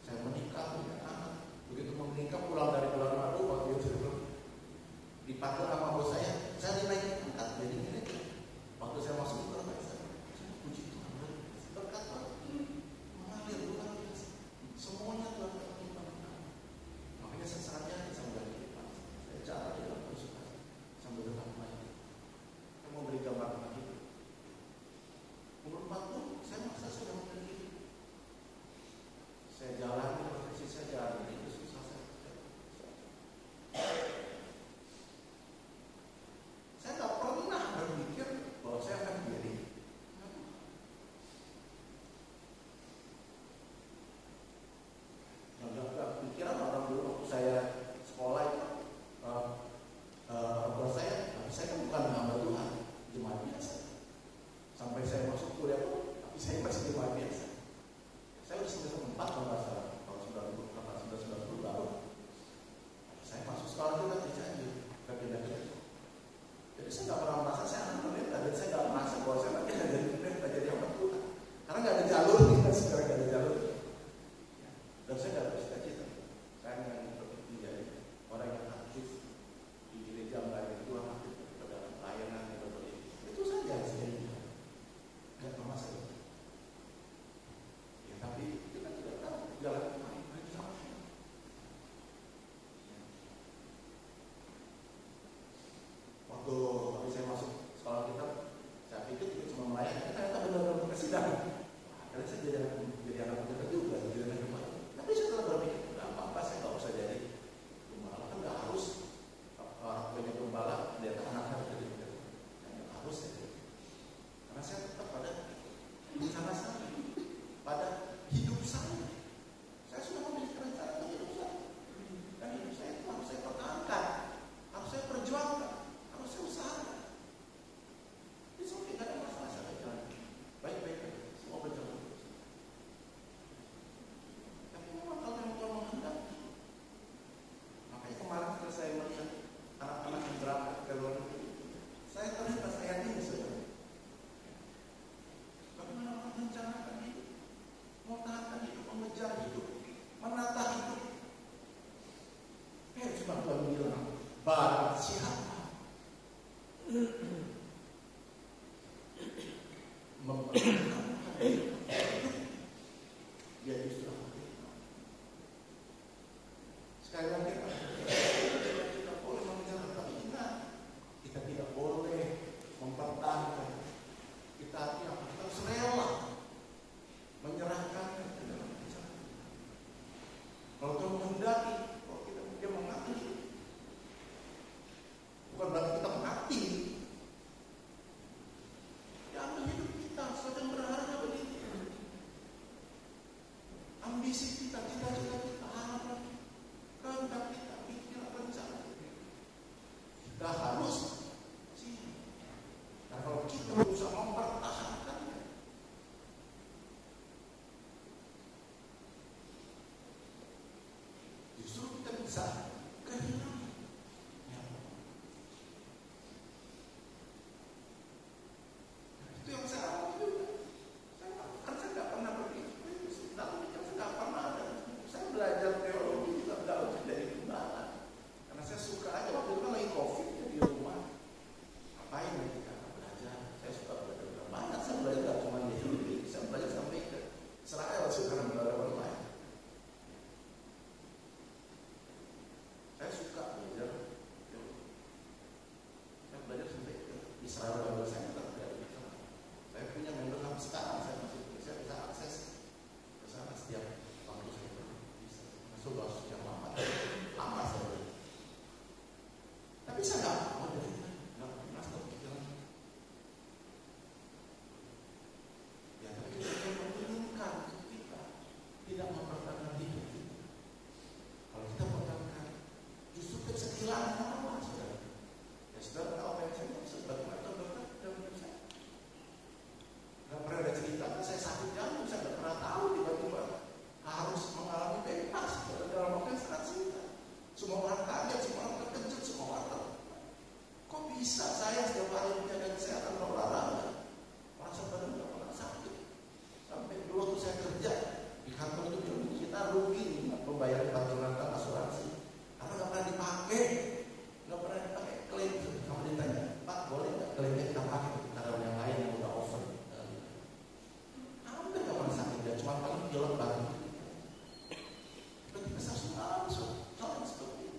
Saya menikah, punya anak. Begitu menikah pulang dari bulan madu, waktu itu dipanggil sama bos saya dinaikin angkat jadi manajer. Waktu saya masuk ke rumah saya puji Tuhan, berkat Tuhan mengalir luar biasa. Semuanya Tuhan berkat. Makanya saatnya saya menjadi depan. Saya jalan di dalam perusahaan sambil tetap main. Saya mau beri gambar tentang itu. Umur 40 saya merasa sudah memiliki. Saya jalan di profesi saya jalan itu susah saya. Saya tak pernah berpikir bahwa saya akan begini. Nggak pikiran orang dulu waktu saya sekolah itu, buat saya kan bukan hamba Tuhan, jemaat biasa. Sampai saya masuk kuliah pun, tapi saya masih jemaat biasa. Saya sudah semester 4 kalau nggak salah, tahun 1990 baru. Saya masuk sekolah juga dijanji ke pindah-pindah. Jadi saya nggak pernah merasa saya anak pendeta, dan saya nggak merasa bahwa saya nanti akan jadi pendeta, jadi hamba Tuhan. Karena nggak ada jalur, sekarang nggak ada jalur. Dan saya nggak ada cita-cita. Saya ingin menjadi orang yang aktif di gereja, melayani Tuhan, aktif dalam pelayanan dan berbagai. Itu saja sehingga nggak bermasalah. Ya, tapi kita tidak tahu jalan yang baik sama. Waktu saya masuk sekolah kita, saya pikir kita cuma melayani, ternyata benar-benar persidangan. Akhirnya saya jadi anak pendeta juga, jadi anak gembala. Tapi saya tetap berpikir, nggak apa-apa, saya nggak usah jadi gembala, kan nggak harus orang punya gembala, dia anaknya jadi pendeta. Nggak harus ya. Karena saya tetap pada rencana saya, pada hidup saya. Saya sudah memiliki rencana untuk hidup saya. Dan hidup saya itu harus saya pertahankan, harus saya perjuangkan, harus saya usahakan. Itu tidak ada masalah saya jalan. Baik-baik aja, semua berjalan terus. Dia justru sekali lagi kita tidak boleh menyerah, tapi ingat kita tidak boleh mempertahankan. Kita harus rela menyerahkan. Kalau Tuhan menghendaki, kalau kita dia mengakui, bukan berarti kita mengakui. Ya ambil hidup kita, sesuatu yang berharga begitu. Ambisi kita, cita-cita kita, harapan, kehendak kita, pikiran, rencana. Kita harus sih. Nah kalau kita berusaha mempertahankannya, justru kita bisa kehilangan. Itu yang saya alami juga. Saya nggak pernah berpikir, saya nggak pernah ada. Saya belajar teologi juga nggak dari gimana. Karena saya suka aja waktu itu kan lagi COVID di rumah. Ngapain ya kita belajar? Saya suka belajar banyak. Saya belajar nggak cuma di Filipina, saya belajar sampai ke Israel sekarang belajar online. Saya suka belajar. Saya belajar sampai ke Israel Bible Center. Saya punya member sampai sekarang. Saya bisa akses ke sana setiap waktu saya bisa. Masuk bahasa yang lama saya belajar. Tapi saya nggak mau dari itu. Nggak pernah kepikiran. Ya tapi kita menginginkan kita tidak mempertahankan hidup kita. Kalau kita mempertahankan, justru kita bisa kehilangan apa, saudara? Ya saudara tahu apa yang saya maksud? Bagaimana dokter dalam hidup saya? Nggak pernah ada cerita, saya sakit jantung, saya nggak pernah tahu tiba-tiba harus mengalami bebas dalam waktu yang sangat singkat. Semua orang kaget, semua orang terkejut, semua orang kok bisa saya setiap hari menjaga kesehatan olahraga, merasa badan nggak pernah sakit. Sampai dulu waktu saya kerja di kantor itu bilang kita rugi membayar tahunan asuransi karena nggak pernah dipakai, klaim. Kamu ditanya, Pak boleh nggak klaimnya kita pakai karena yang lain yang udah over. Hampir nggak pernah sakit, dan cuma paling pilot baru. Berarti besar langsung seperti itu.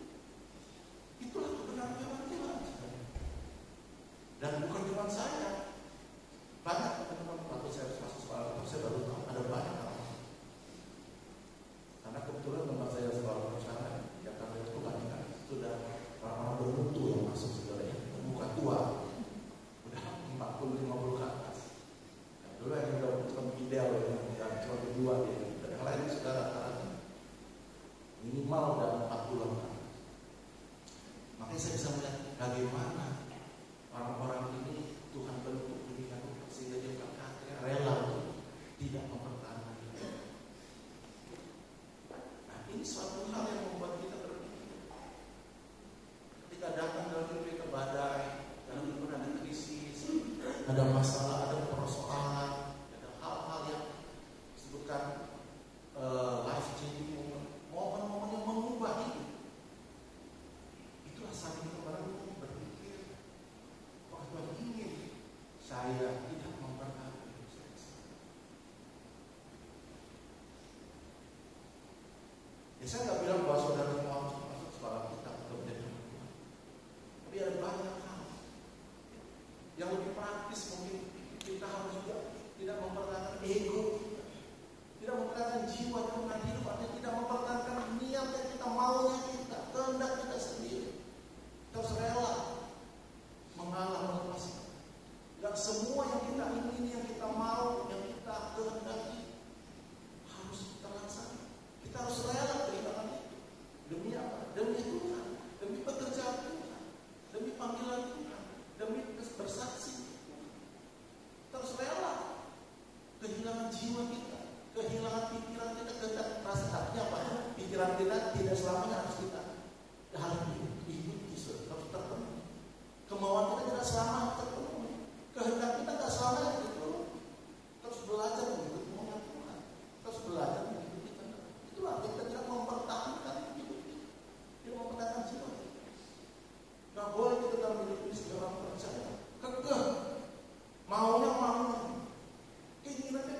Itulah kebenaran Tuhan. Dan bukan cuma saya, banyak teman-teman waktu saya masuk sekolah itu saya baru tahu ada banyak orang. Karena kebetulan tempat saya sekolah perusahaan Jakarta itu kebanyakan sudah orang-orang bermutu yang masuk sebenarnya, bukan tua, udah 40-50 ke atas. Nah, dulu yang udah bukan ideal yang cuma berdua dia, dan yang lain sudah rata-rata minimal udah 40 ke atas. Makanya saya bisa melihat bagaimana orang-orang ini Tuhan bentuk dirinya sehingga dia berkata rela untuk tidak mempertahankan. Nah ini suatu hal yang membuat kita berpikir. Ketika datang dalam hidup kita badai, dalam hidup ada krisis, ada masalah, ada persoalan, ada hal-hal yang disebutkan life changing moment, momen-momen yang mengubah hidup. Itulah saat kita baru berpikir, Tuhan ingin saya tidak mempertahankan hidup saya. Ya saya nggak bilang bahwa saudara semua harus masuk sekolah kita untuk menjadi anak Tuhan. Tapi ada banyak hal yang lebih praktis mungkin kita harus juga tidak mempertahankan ego kita, tidak mempertahankan jiwa dan hidup, artinya tidak mempertahankan niat yang kita maunya kita, kehendak kita sendiri. Kita harus rela mengalah melepaskan. Gak semua yang kita ingini, yang kita mau, yang kita kehendaki harus terlaksana. Kita harus rela kehilangan itu. Demi apa? Demi Tuhan, demi pekerjaan Tuhan, demi panggilan Tuhan, demi bersaksi. Kita harus rela kehilangan jiwa kita, kehilangan pikiran kita, kehendak rasa hatinya apa? Pikiran kita tidak selamanya harus kita ikuti, harus terpenuhi. Kemauan kita tidak selama terpenuhi. Kehendak kita tidak selama itu. Terus belajar mengikuti kemauan Tuhan. Terus belajar mengikuti kehendak. Itulah kita tidak mempertahankan hidup kita. Tidak mempertahankan jiwa kita. Tidak boleh kita dalam hidup ini segala percaya. Kekeh. Maunya. Keinginannya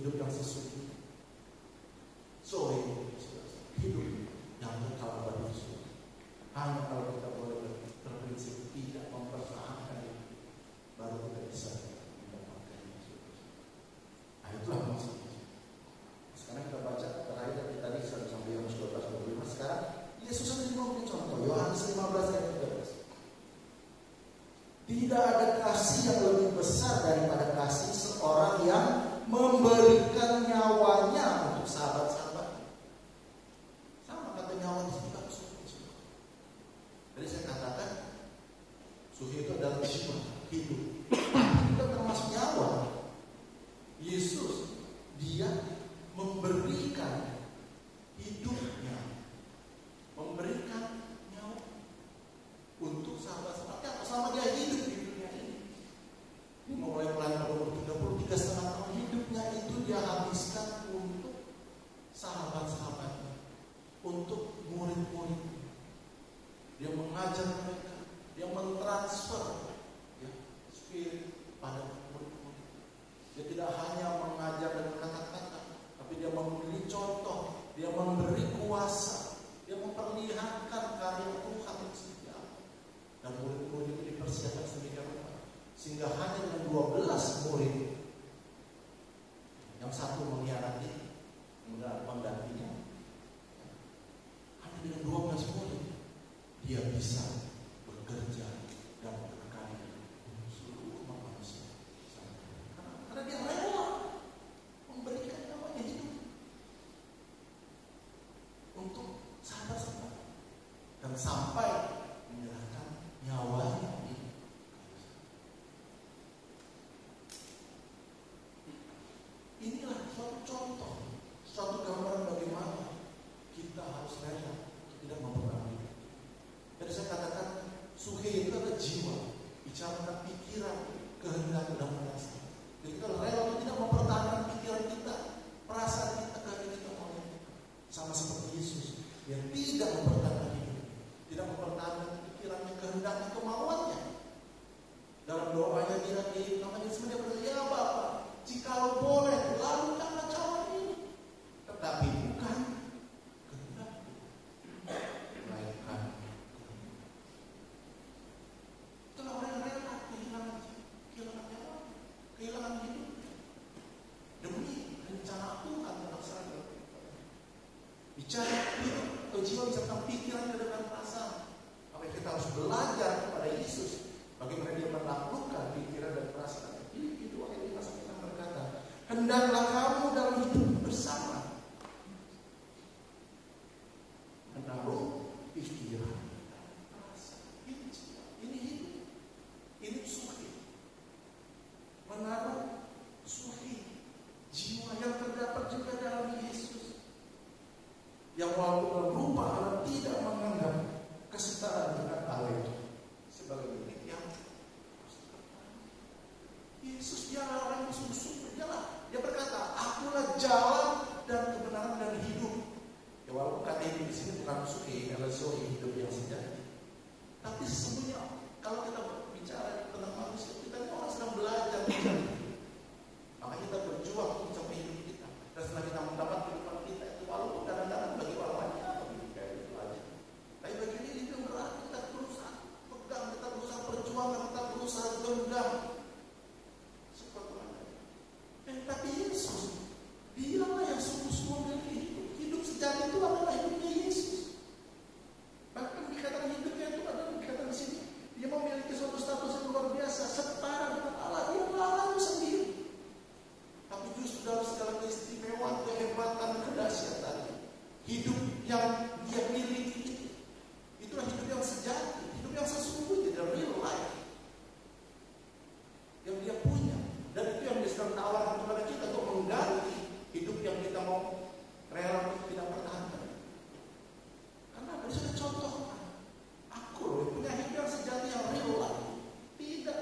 hidup yang sesungguhnya. Zoe, hidup yang kekal abadi. Hanya kalau kita boleh berprinsip tidak mempertahankan itu, baru kita bisa mendapatkan itu. Nah, itulah maksudnya. Sekarang kita baca terakhir dari tadi sampai Yohanes 12:25. Sekarang Yesus sendiri memberi contoh. Yohanes 15 ayat 13. Tidak ada kasih yang lebih besar daripada kasih seorang yang memberikan nyawanya untuk sahabat-sahabatnya. Sama kata nyawa di sini kan suhi. Jadi saya katakan suhi itu adalah jiwa, hidup. Itu termasuk nyawa. Yesus dia memberikan hidupnya, memberikan nyawa untuk sahabat-sahabatnya selama dia hidup di dunia ini. Ini mulai pada umur 33,5 tahun hidupnya itu dia habiskan untuk sahabat-sahabatnya, untuk murid-muridnya. Dia mengajar mereka, dia mentransfer ya, spirit pada murid-murid. Dia tidak hanya mengajar dengan kata-kata, tapi dia memberi contoh, dia memberi kuasa, dia memperlihatkan karya Tuhan yang setia. Dan murid-murid itu dipersiapkan sedemikian rupa, sehingga hanya dengan 12 murid, yang satu mengkhianati, menggantinya, hanya dengan 12 murid dia bisa bekerja dan berkarya untuk seluruh manusia. Karena dia rela memberikan nyawanya hidup untuk sahabat-sahabat dan sampai menyerahkan nyawanya ini. Inilah suatu contoh, suatu gambaran bagaimana kita harus rela tidak mempertahankan. Jadi saya katakan suhi itu adalah jiwa, bicara tentang pikiran, kehendak dan perasaan. Jadi kita rela tidak mempertahankan pikiran kita, perasaan kita, kehendak kita oleh sama seperti Yesus yang tidak mempertahankan hidup, tidak mempertahankan pikirannya, kehendaknya, kemauannya. Dalam doanya dia namanya sebenarnya berkata, ya Bapa, jikalau boleh, lakukanlah cawan ini, tetapi bukan kehendakku, melainkan itulah orang yang rela kehilangan nyawa, kehilangan hidup demi rencana Tuhan tentang saya. Bicara hidup atau jiwa bisa tentang pikiran dan perasaan. Apa yang kita harus belajar kepada Yesus, bagaimana dia menaklukkan pikiran dan perasaan. Itu ayat 5 berkata, hendaklah kamu dalam hidup bersama menaruh pikiran dan perasaan. Ini hidup. Ini suhi. Menaruh suhi, jiwa yang terdapat juga dalam Yesus, yang walaupun berupa Allah tidak menganggap kesetaraan dengan Allah itu sebagai milik yang Yesus dialah orang yang sungguh-sungguh. Dia berkata, akulah jalan dan kebenaran dan hidup. Ya walaupun kata hidup di sini bukan suhi, adalah zoe, hidup yang sejati. Tapi sesungguhnya kalau kita bicara tentang manusia, kita ini orang sedang belajar mencari hidup. Maka kita berjuang untuk mencapai hidup kita. Dan setelah kita mendapat kehidupan kita itu, walaupun kadang-kadang bagi orang lain kayak itu aja. Tapi bagi ini itu berat, kita berusaha pegang, kita berusaha berjuang, kita berusaha genggam. Seperti mana? Tapi Yesus, dialah yang sungguh-sungguh memiliki hidup. Hidup sejati itu adalah hidupnya Yesus. Bahkan dikatakan hidupnya itu adalah dikatakan di sini, dia memiliki suatu status yang luar biasa, setara dengan Allah. Dia Allah itu sendiri. Tapi justru dalam segala keistimewaan, kehebatan, kedahsyatan, hidup yang dia miliki itulah hidup yang sejati, hidup yang sesungguhnya, the real life yang dia punya. Dan itu yang dia sedang tawarkan kepada kita untuk mengganti hidup yang kita mau rela untuk tidak pertahankan. Karena dia sudah contohkan, aku loh punya hidup yang sejati, yang real life, tidak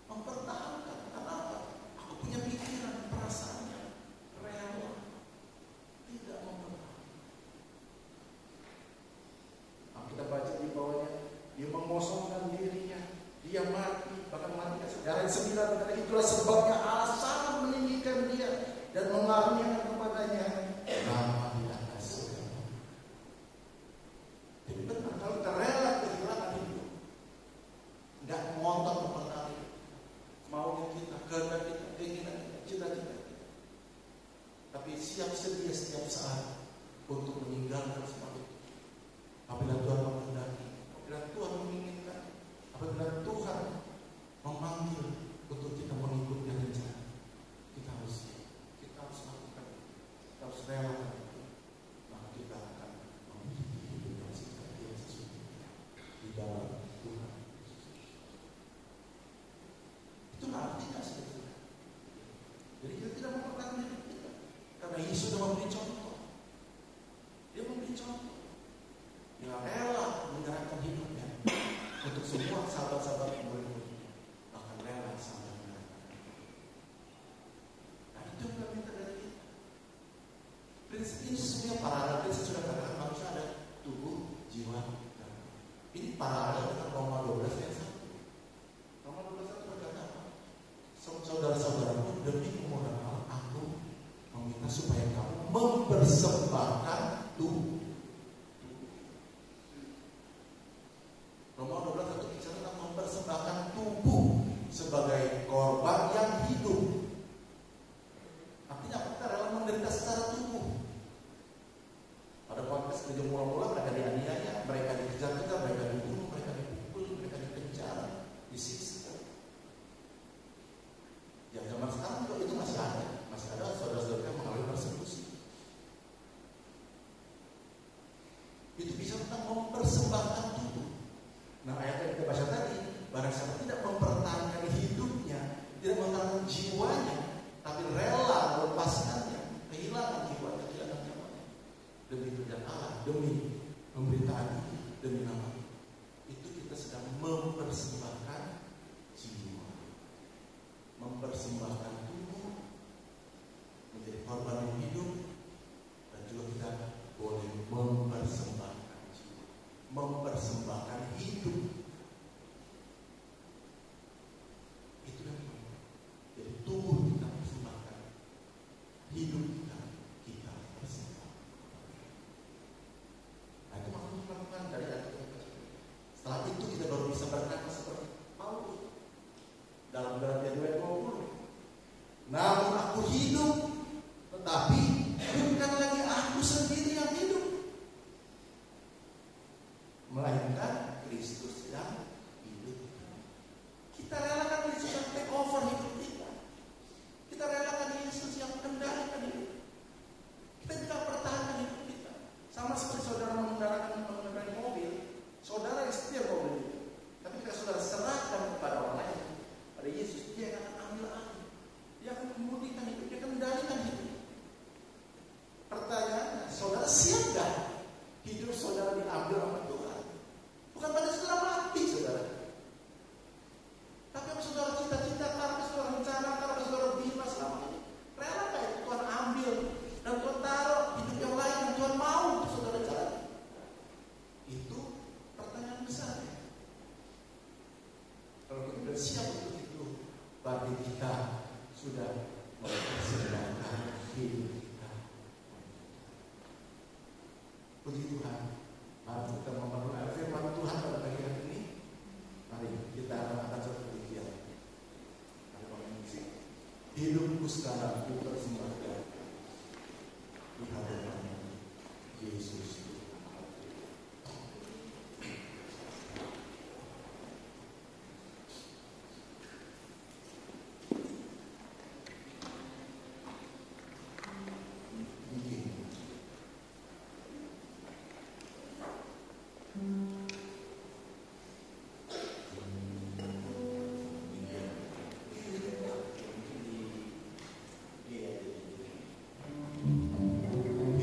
mempertahankan. Kenapa? Aku punya pikiran, perasaannya rela tidak mempertahankan. Nah, kita baca di bawahnya, dia mengosongkan dirinya, dia mati, bahkan mati. Dari 9 itulah sebabnya Allah sangat meninggikan dia dan mengaruniakan kepadanya nama di atas segala. Jadi benar, kalau kita rela kehilangan hidup, nggak ngotot mempertahankan maunya kita, kehendak kita, keinginan kita, cita-cita kita, tapi siap sedia setiap saat untuk meninggalkan semua itu. Apabila Tuhan menghendaki, apabila Tuhan menginginkan, apabila Tuhan memanggil untuk kita mengikuti rencana, kita harus siap, kita harus lakukan, kita harus relakan itu. Maka kita akan memiliki hidup yang sejati yang sesungguhnya di dalam Tuhan. Itu artinya sebetulnya. Jadi kita tidak mempertahankan hidup kita, karena Yesus sudah memberi contoh. Dia memberi contoh. Dia rela menyerahkan hidupnya untuk semua sahabat-sahabat yang murid-muridnya, bahkan rela sampai menyerahkan. Nah, itu yang kita minta dari kita. Prinsip ini sesungguhnya paralel. Prinsip sudah katakan manusia ada tubuh, jiwa, dan ini paralel dengan Roma 12 ayat 1. Roma 12 ayat 1 berkata apa? Saudara-saudaraku, demi kemudahan Allah, aku meminta supaya kamu mempersembahkan tubuh. Roma 12 itu bicara tentang mempersembahkan tubuh sebagai korban yang hidup. Artinya kita rela menderita secara tubuh. Pada konteks gereja mula-mula mereka dianiaya, mereka dikejar-kejar, mereka dibunuh, mereka dipukul, mereka dipenjara, disiksa. Ya zaman sekarang juga itu masih ada saudara-saudara yang mengalami persekusi. Itu bisa tentang mempersembahkan tubuh. Nah, ayat yang kita baca tadi, barang siapa tidak mempertahankan hidupnya, tidak mempertahankan jiwanya, tapi rela melepaskannya, kehilangan jiwanya, kehilangan nyawanya, demi kerjaan Allah, demi pemberitaan ini, demi nama itu kita sedang mempersembahkan jiwa, mempersembahkan tubuh menjadi korban yang hidup, dan juga kita boleh mempersembahkan jiwa, mempersembahkan hidup. Itu yang jadi tubuh kita persembahkan, hidup kita persembahkan. Nah, itu maksudnya melakukan dari ayat kita. Setelah itu kita baru bisa berkata seperti Paulus dalam Galatia 2:20. Namun aku hidup, tetapi bukan lagi aku sendiri yang hidup, melainkan Kristus yang hidup. Kita relakan Yesus yang take over hidup kita. Kita relakan Yesus yang kendalikan hidup kita. Tidak pertahankan hidup kita. Sama seperti saudara mengendarai mobil, saudara yang setia mobil itu. Tapi ketika saudara serahkan kepada orang lain, pada Yesus, dia akan ambil alih, dia akan memudikan hidup, dia akan kendalikan hidup. Pertanyaannya, saudara siap gak hidup saudara diambil oleh Tuhan? Bukan pada saudara mati, saudara. Tapi apa saudara cita-citakan, apa saudara rencanakan, apa saudara bina selama ini? Rela gak itu Tuhan ambil dan Tuhan taruh hidup yang lain yang Tuhan mau untuk saudara jalani? Itu pertanyaan besar. Kalau kita sudah siap untuk itu, berarti kita sudah mempersembahkan hidup kita. Puji Tuhan. Mari kita memperoleh firman Tuhan pada pagi hari ini. Mari kita akan seperti dia. Mari mengisi hidupku sekarang ku persembahkan di hadapan Yesus.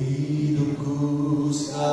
Hidupku sekarang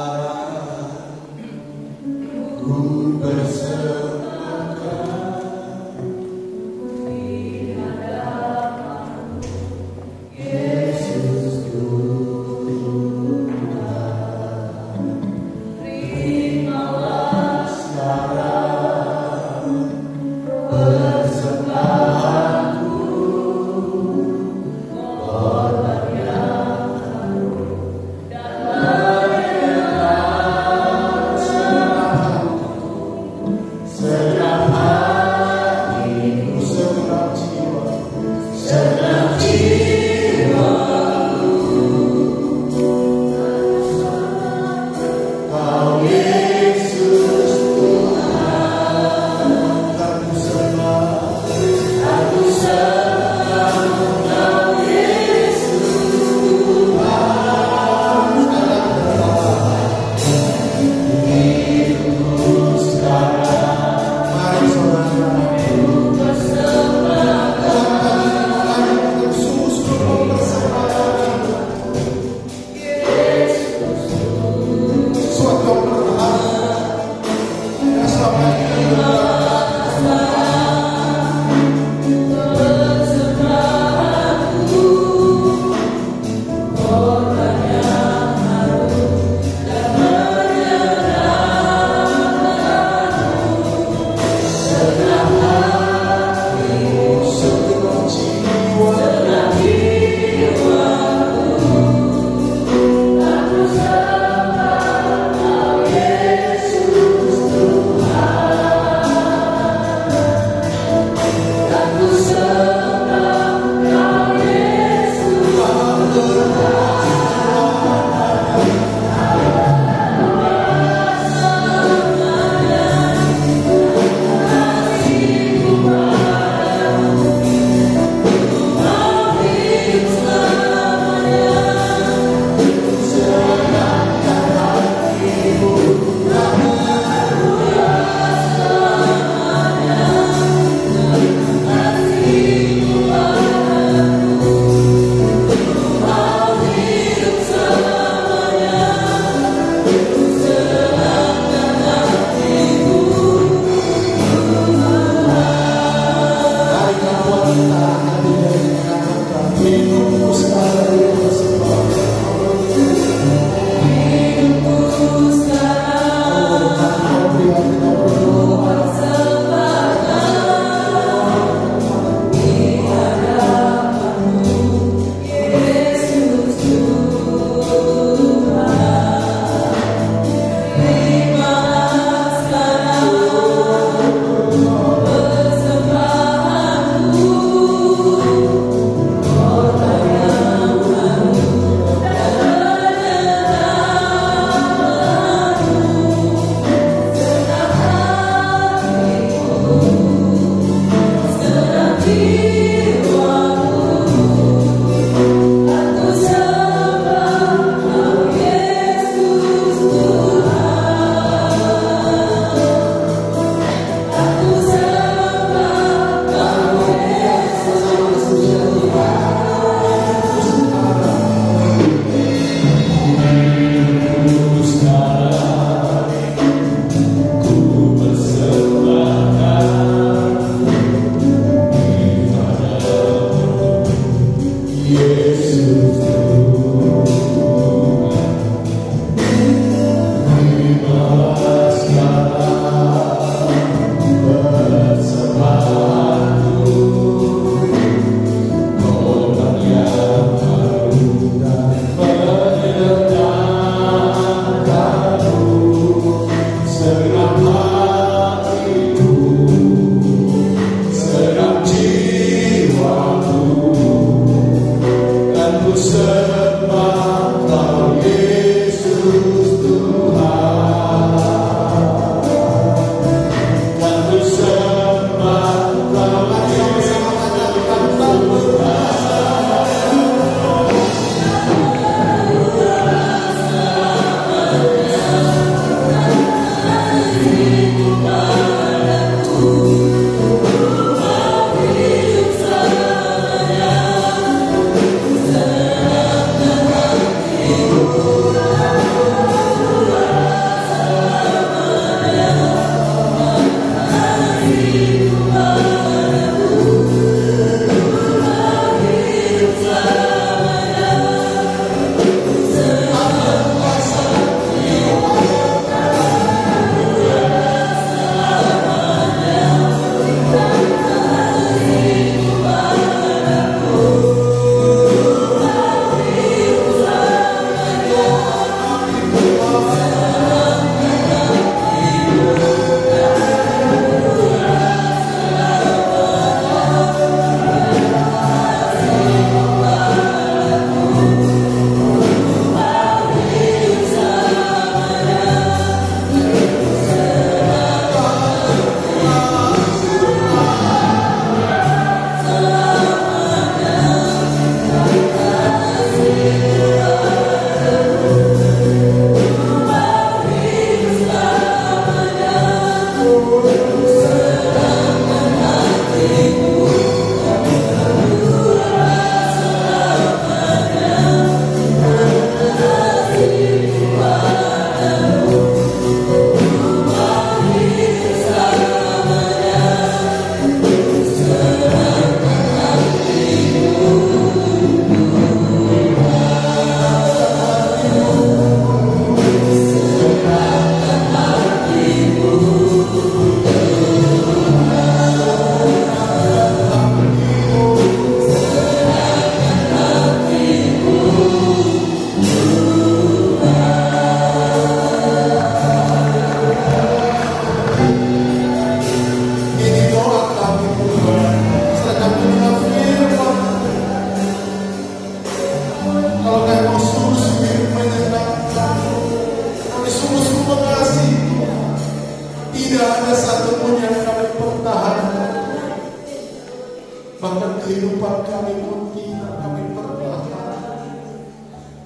bahkan kehidupan kami pun tidak kami perlahan.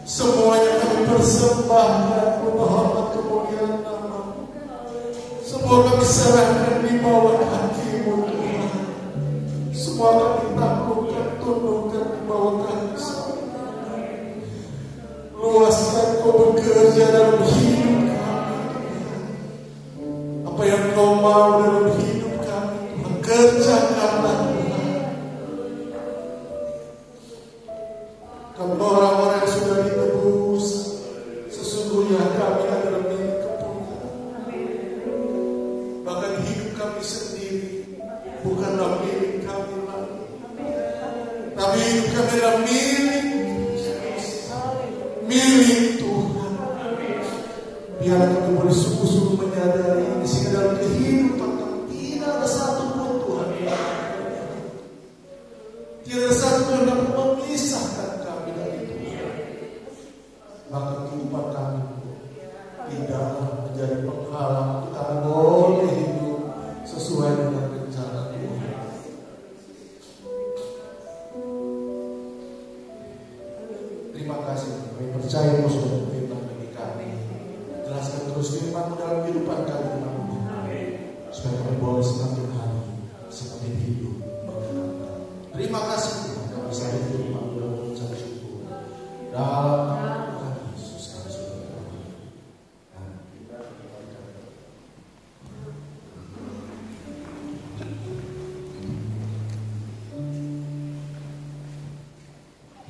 Semuanya kami persembahkan hormat kemuliaan nama-Mu. Semua kami serahkan di bawah kaki-Mu Tuhan. Semua kami taklukkan, tundukkan di bawah kaki-Mu. Luaskan Kau bekerja dalam hidup kami. Apa yang Kau mau dalam hidup kami, Tuhan, kerjakanlah Tuhan. Kami orang-orang yang sudah ditebus, sesungguhnya kami adalah milik Kepunyaan. Bahkan hidup kami sendiri bukanlah milik kami lagi, tapi hidup kami adalah milik Tuhan. Biarlah kami boleh sungguh-sungguh menyadari di sini dalam kehidupan kami tidak ada satu pun Tuhan, tidak ada satu yang dapat memisahkan kami dari Tuhan. Maka kehidupan kami tidak menjadi penghalang untuk kami boleh hidup sesuai dengan rencana Tuhan. Terima kasih, kami percaya Kau sudah berfirman bagi kami. Jelaskan terus firman-Mu dalam kehidupan kami, supaya kami boleh semakin hari semakin hidup menyenangkan. Terima kasih Tuhan, kami bisa hidup dalam mengucap syukur dalam nama Tuhan Yesus kami sudah berdoa.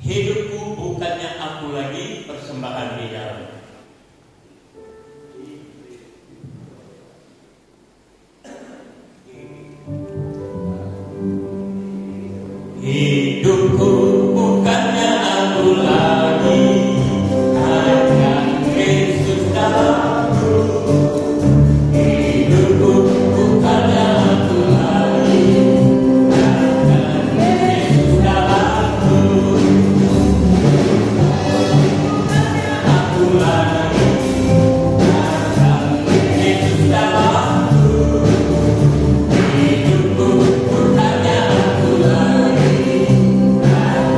Hidupku bukannya aku lagi, persembahan di dalam. Hidupku bukannya aku lagi, hanya Yesus dalamku. Hidupku bukannya aku lagi, hanya Yesus dalamku. Aku lagi, hanya Yesus dalamku. Hidupku bukannya aku lagi, hanya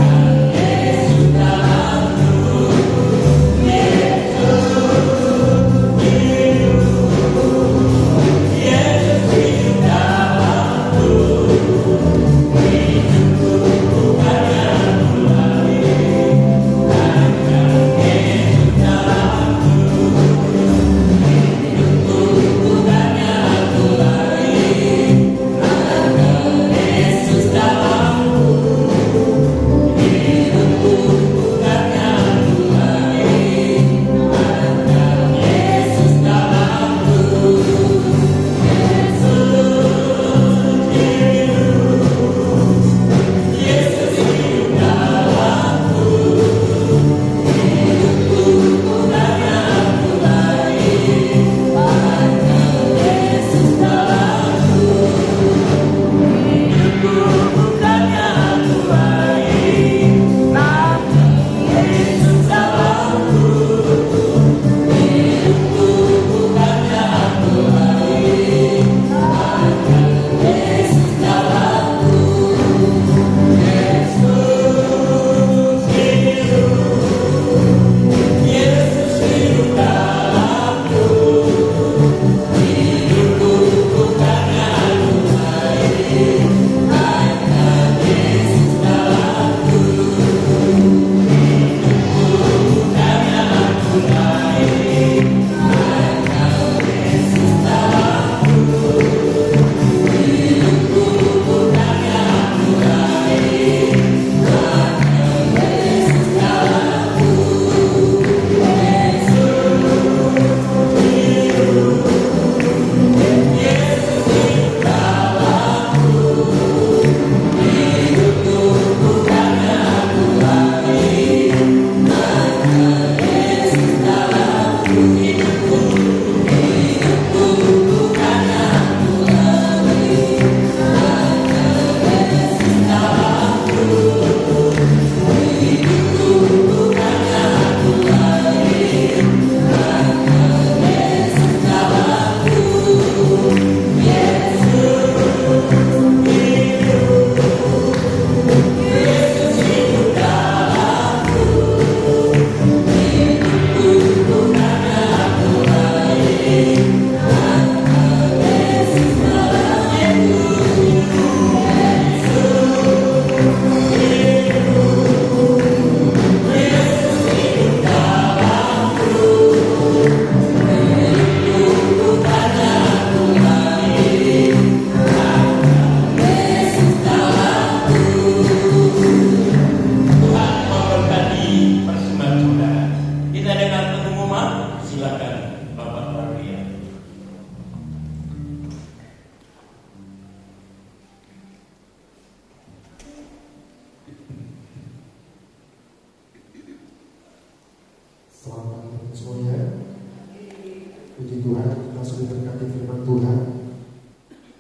sudah berkati firman Tuhan.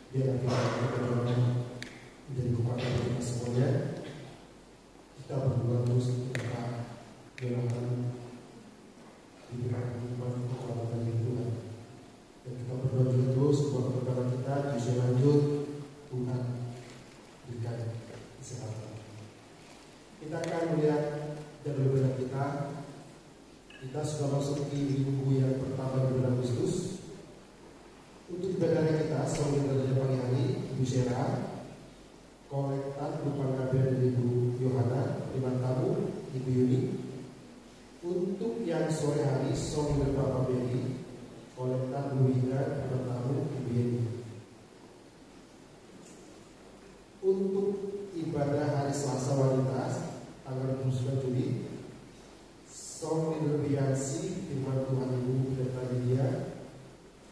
Biar firman menjadi kekuatan kita semuanya. Kita berdoa terus kita doakan diberikan kehidupan kekuatan dari Tuhan. Dan kita berdoa juga terus buat saudara kita bisa lanjut, Tuhan berikan kesehatan. Kita akan melihat jadwal ibadah kita. Kita sudah masuk di minggu yang pertama di bulan Agustus. Untuk ibadah kita selalu ibadah pagi hari, Ibu Sera, kolektan berupa KBR dari Ibu Yohana, Iman Tamu, Ibu Yuni. Untuk yang sore hari, selalu Bapak Beni, kolektan Bu Wida, Iman Tamu, Ibu Yuni. Untuk ibadah hari Selasa wanita, tanggal 29 Juli, Song Indrobiansi firman Tuhan Ibu Pendeta Lydia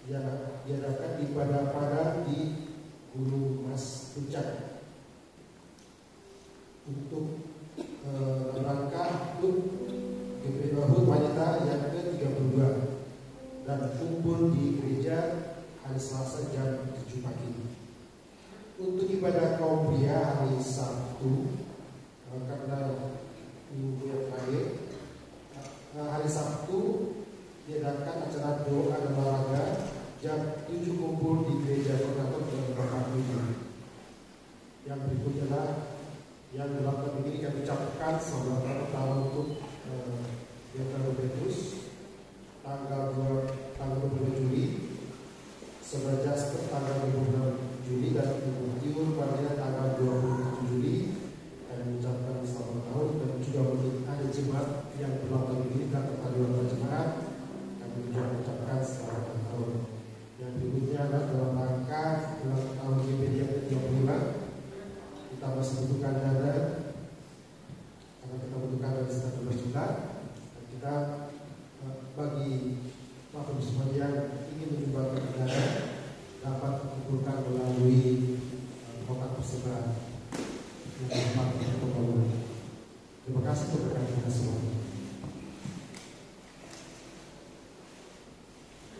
yang diadakan di Padang di Gunung Mas Puncak untuk rangka untuk GPI HUT wanita yang ke-32 dan kumpul di gereja hari Selasa jam 7 pagi. Untuk ibadah kaum pria hari Sabtu karena minggu yang terakhir hari Sabtu diadakan acara doa dan olahraga jam 7 kumpul di gereja Konator dan Bapak Ibu. Yang berikutnya adalah yang dalam tahun ini kami ucapkan selamat tahun untuk Yetra Robertus tanggal 22 Juli, Saudara Jasper tanggal 26 Juli dan Ibu Tiur pada tanggal 27 Juli. Kami ucapkan selamat tahun dan juga mungkin ada jemaat yang berulang tahun ini dan kepada jemaat kami juga ucapkan selamat tahun. Yang berikutnya adalah dalam rangka ulang tahun GPI yang ke-35 kita masih butuhkan dana karena kita butuhkan dana sekitar 12 juta dan kita bagi Bapak Ibu semua yang ingin menyumbangkan dana dapat dikumpulkan melalui kotak persembahan. Terima kasih kepada kita semua.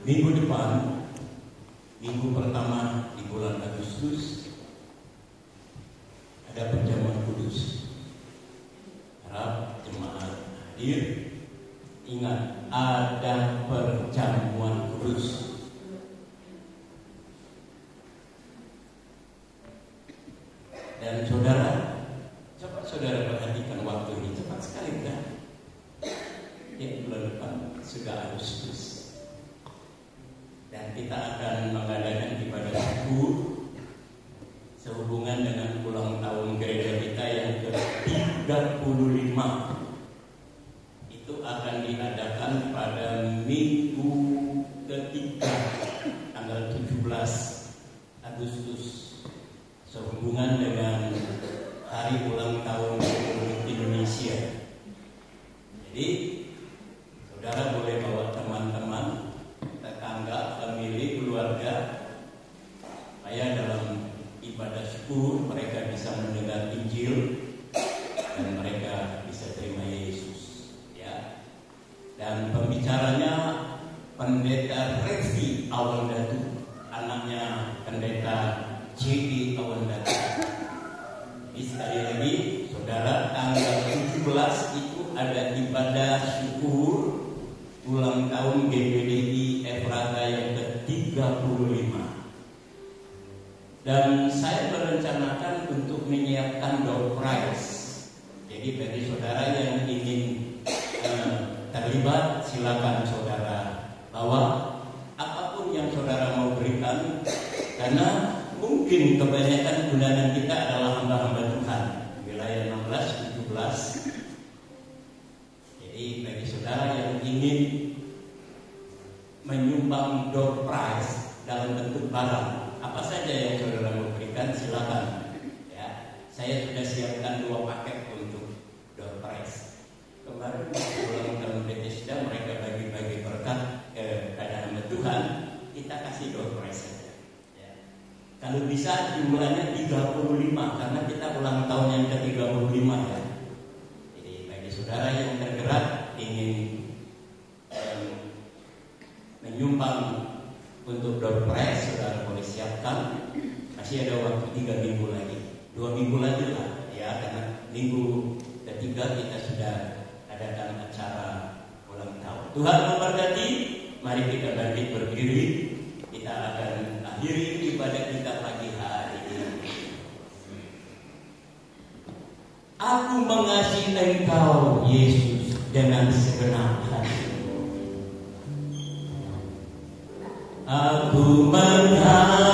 Minggu depan, minggu pertama di bulan Agustus, ada perjamuan kudus. Harap jemaat hadir. Ingat, ada perjamuan kudus. Dan saudara, coba saudara perhatikan waktu ini, cepat sekali kan? Ya, bulan depan sudah Agustus. Dan kita akan mengadakan ibadah syukur sehubungan dengan ulang tahun gereja kita yang ke-35. Itu akan diadakan pada minggu ketiga tanggal 17 Agustus sehubungan dengan hari ulang tahun Republik Indonesia. Jadi saudara boleh bawa teman-teman, tetangga, famili, keluarga, supaya dalam ibadah syukur mereka bisa mendengar Injil dan mereka bisa terima Yesus. Ya. Dan pembicaranya Pendeta Revi Awandatu, anaknya Pendeta J.D. Awandatu. Jadi sekali lagi, saudara, tanggal 17 itu ada ibadah syukur ulang tahun GPDI Efrata yang ke-35. Dan saya berencanakan untuk menyiapkan door prize. Jadi bagi saudara yang ingin terlibat, silakan saudara bawa apapun yang saudara mau berikan, karena mungkin kebanyakan undangan kita adalah hamba-hamba Tuhan wilayah 16, 17. Jadi bagi saudara yang ingin menyumbang door prize dalam bentuk barang, apa saja yang saudara mau berikan, silakan. Ya, saya sudah siapkan 2 paket untuk door prize. Kemarin ulang tahun Bethesda mereka bagi-bagi berkat kepada hamba Tuhan, kita kasih door prize saja. Ya. Kalau bisa jumlahnya 35 karena kita ulang tahun yang ke-35 ya. Jadi bagi saudara yang tergerak ingin menyumbang untuk minggu ketiga kita sudah adakan acara ulang tahun. Tuhan memberkati. Mari kita bangkit berdiri. Kita akan akhiri ibadah kita pagi hari ini. Aku mengasihi Engkau Yesus dengan segenap hati. Aku mengasihi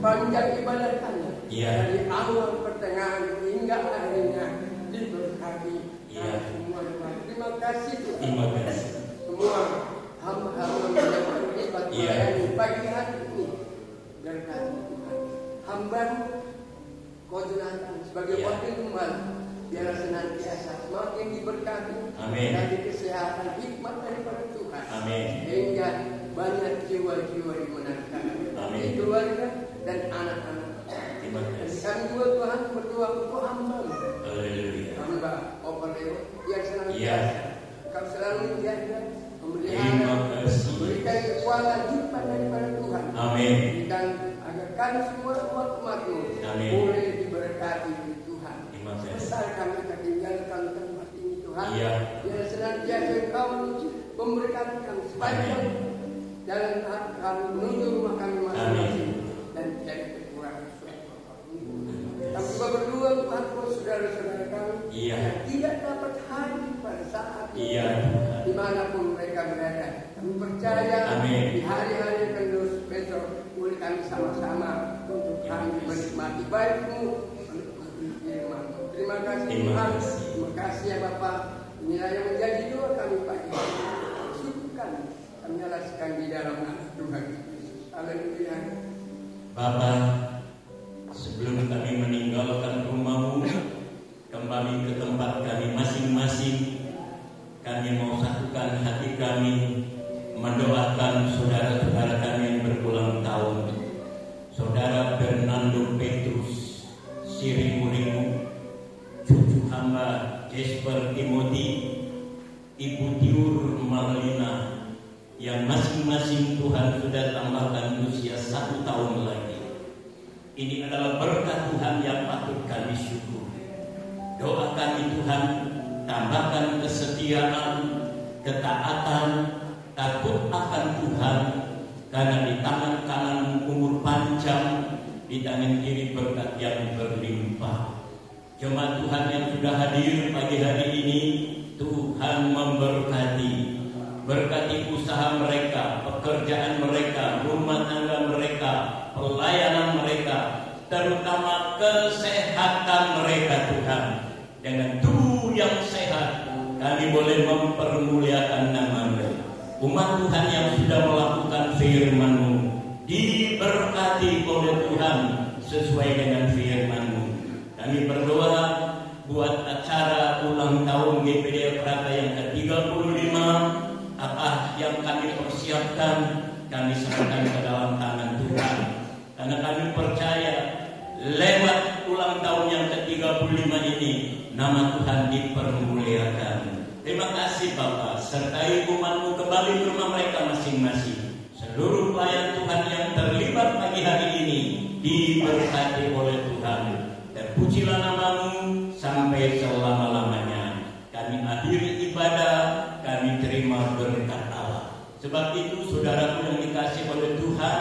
sepanjang ibadah kami dari awal pertengahan hingga akhirnya diberkati semua. Terima kasih Tuhan. Terima kasih. Semua hamba-hamba yang terlibat melayani pagi hari ini berkati Tuhan. Hamba Kau Jonathan sebagai wakil umat biar senantiasa semakin diberkati dari kesehatan hikmat daripada Tuhan. Amin. Hingga banyak jiwa-jiwa dimenangkan di keluarga dan anak-anak. Terima kasih. Kami juga Tuhan berdoa untuk hamba. Haleluya. Hamba Opa Leo yang senantiasa Kau selalu menjaga, Terima memelihara, kasih. memberikan kekuatan lipat daripada Tuhan. Amin. Dan agar kami semua umat-umat-Mu Amin. boleh diberkati oleh Tuhan. Terima kasih. Besar kami akan tinggalkan tempat ini Tuhan. Iya. Biar senantiasa Engkau memberkati kami sepanjang jalan kami menuju rumah kami masing-masing dan tidak ada kekurangan suatu apapun. Kami juga berdoa Tuhan buat saudara-saudara kami Iya. yang tidak dapat hadir pada saat ini. Iya. Dimanapun mereka berada, kami percaya Amin. di hari-hari yang akan besok boleh kami sama-sama untuk kami menikmati baik-Mu, menikmati firman. Terima kasih Tuhan, terima kasih ya Bapak. Inilah yang menjadi doa kami pagi hari. Syukurkan kami alaskan di dalam nama Tuhan Yesus. Haleluya. Bapak, sebelum kami meninggalkan rumah-Mu, kembali ke tempat kami masing-masing, kami mau satukan hati kami mendoakan saudara-saudara kami yang berulang tahun. Saudara Fernando Petrus Sirimuringu, cucu hamba Jesper Timothy, Ibu Tiur Marlina, yang masing-masing Tuhan sudah tambahkan usia 1 tahun lagi. Ini adalah berkat Tuhan yang patut kami syukur. Doa kami Tuhan, tambahkan kesetiaan, ketaatan, takut akan Tuhan, karena di tangan kanan umur panjang, di tangan kiri berkat yang berlimpah. Jemaat Tuhan yang sudah hadir pagi hari ini, Tuhan memberkati. Berkati usaha mereka, pekerjaan mereka, rumah tangga mereka, pelayanan mereka, terutama kesehatan mereka Tuhan. Dengan tubuh yang sehat, kami boleh mempermuliakan nama-Mu. Umat Tuhan yang sudah melakukan firman-Mu diberkati oleh Tuhan sesuai dengan firman-Mu. Kami berdoa buat acara ulang tahun GPD Prata yang ke-35. Apa yang kami persiapkan, kami serahkan ke dalam tangan Tuhan. Karena kami percaya lewat ulang tahun yang ke-35 ini, nama Tuhan dipermuliakan. Terima kasih Bapak, sertai umat-Mu kembali ke rumah mereka masing-masing. Seluruh pelayan Tuhan yang terlibat pagi hari ini diberkati oleh Tuhan. Terpujilah nama-Mu sampai selama-lamanya. Kami akhiri ibadah, kami terima berkat Allah. Sebab itu saudaraku yang dikasih oleh Tuhan,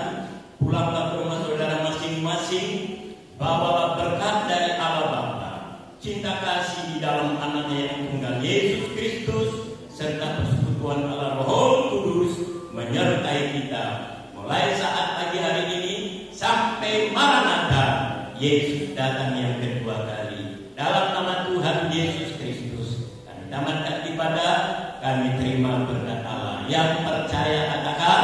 pulanglah ke rumah saudara masing-masing, bawalah berkat dari Allah Bapa, cinta kasih di dalam anaknya yang tunggal Yesus Kristus, serta persekutuan Allah Roh Kudus menyertai kita mulai saat pagi hari ini sampai Maranatha, Yesus datang yang kedua kali. Dalam nama Tuhan Yesus Kristus kami tamatkan ibadah, kami terima berkat Allah. Yang percaya katakan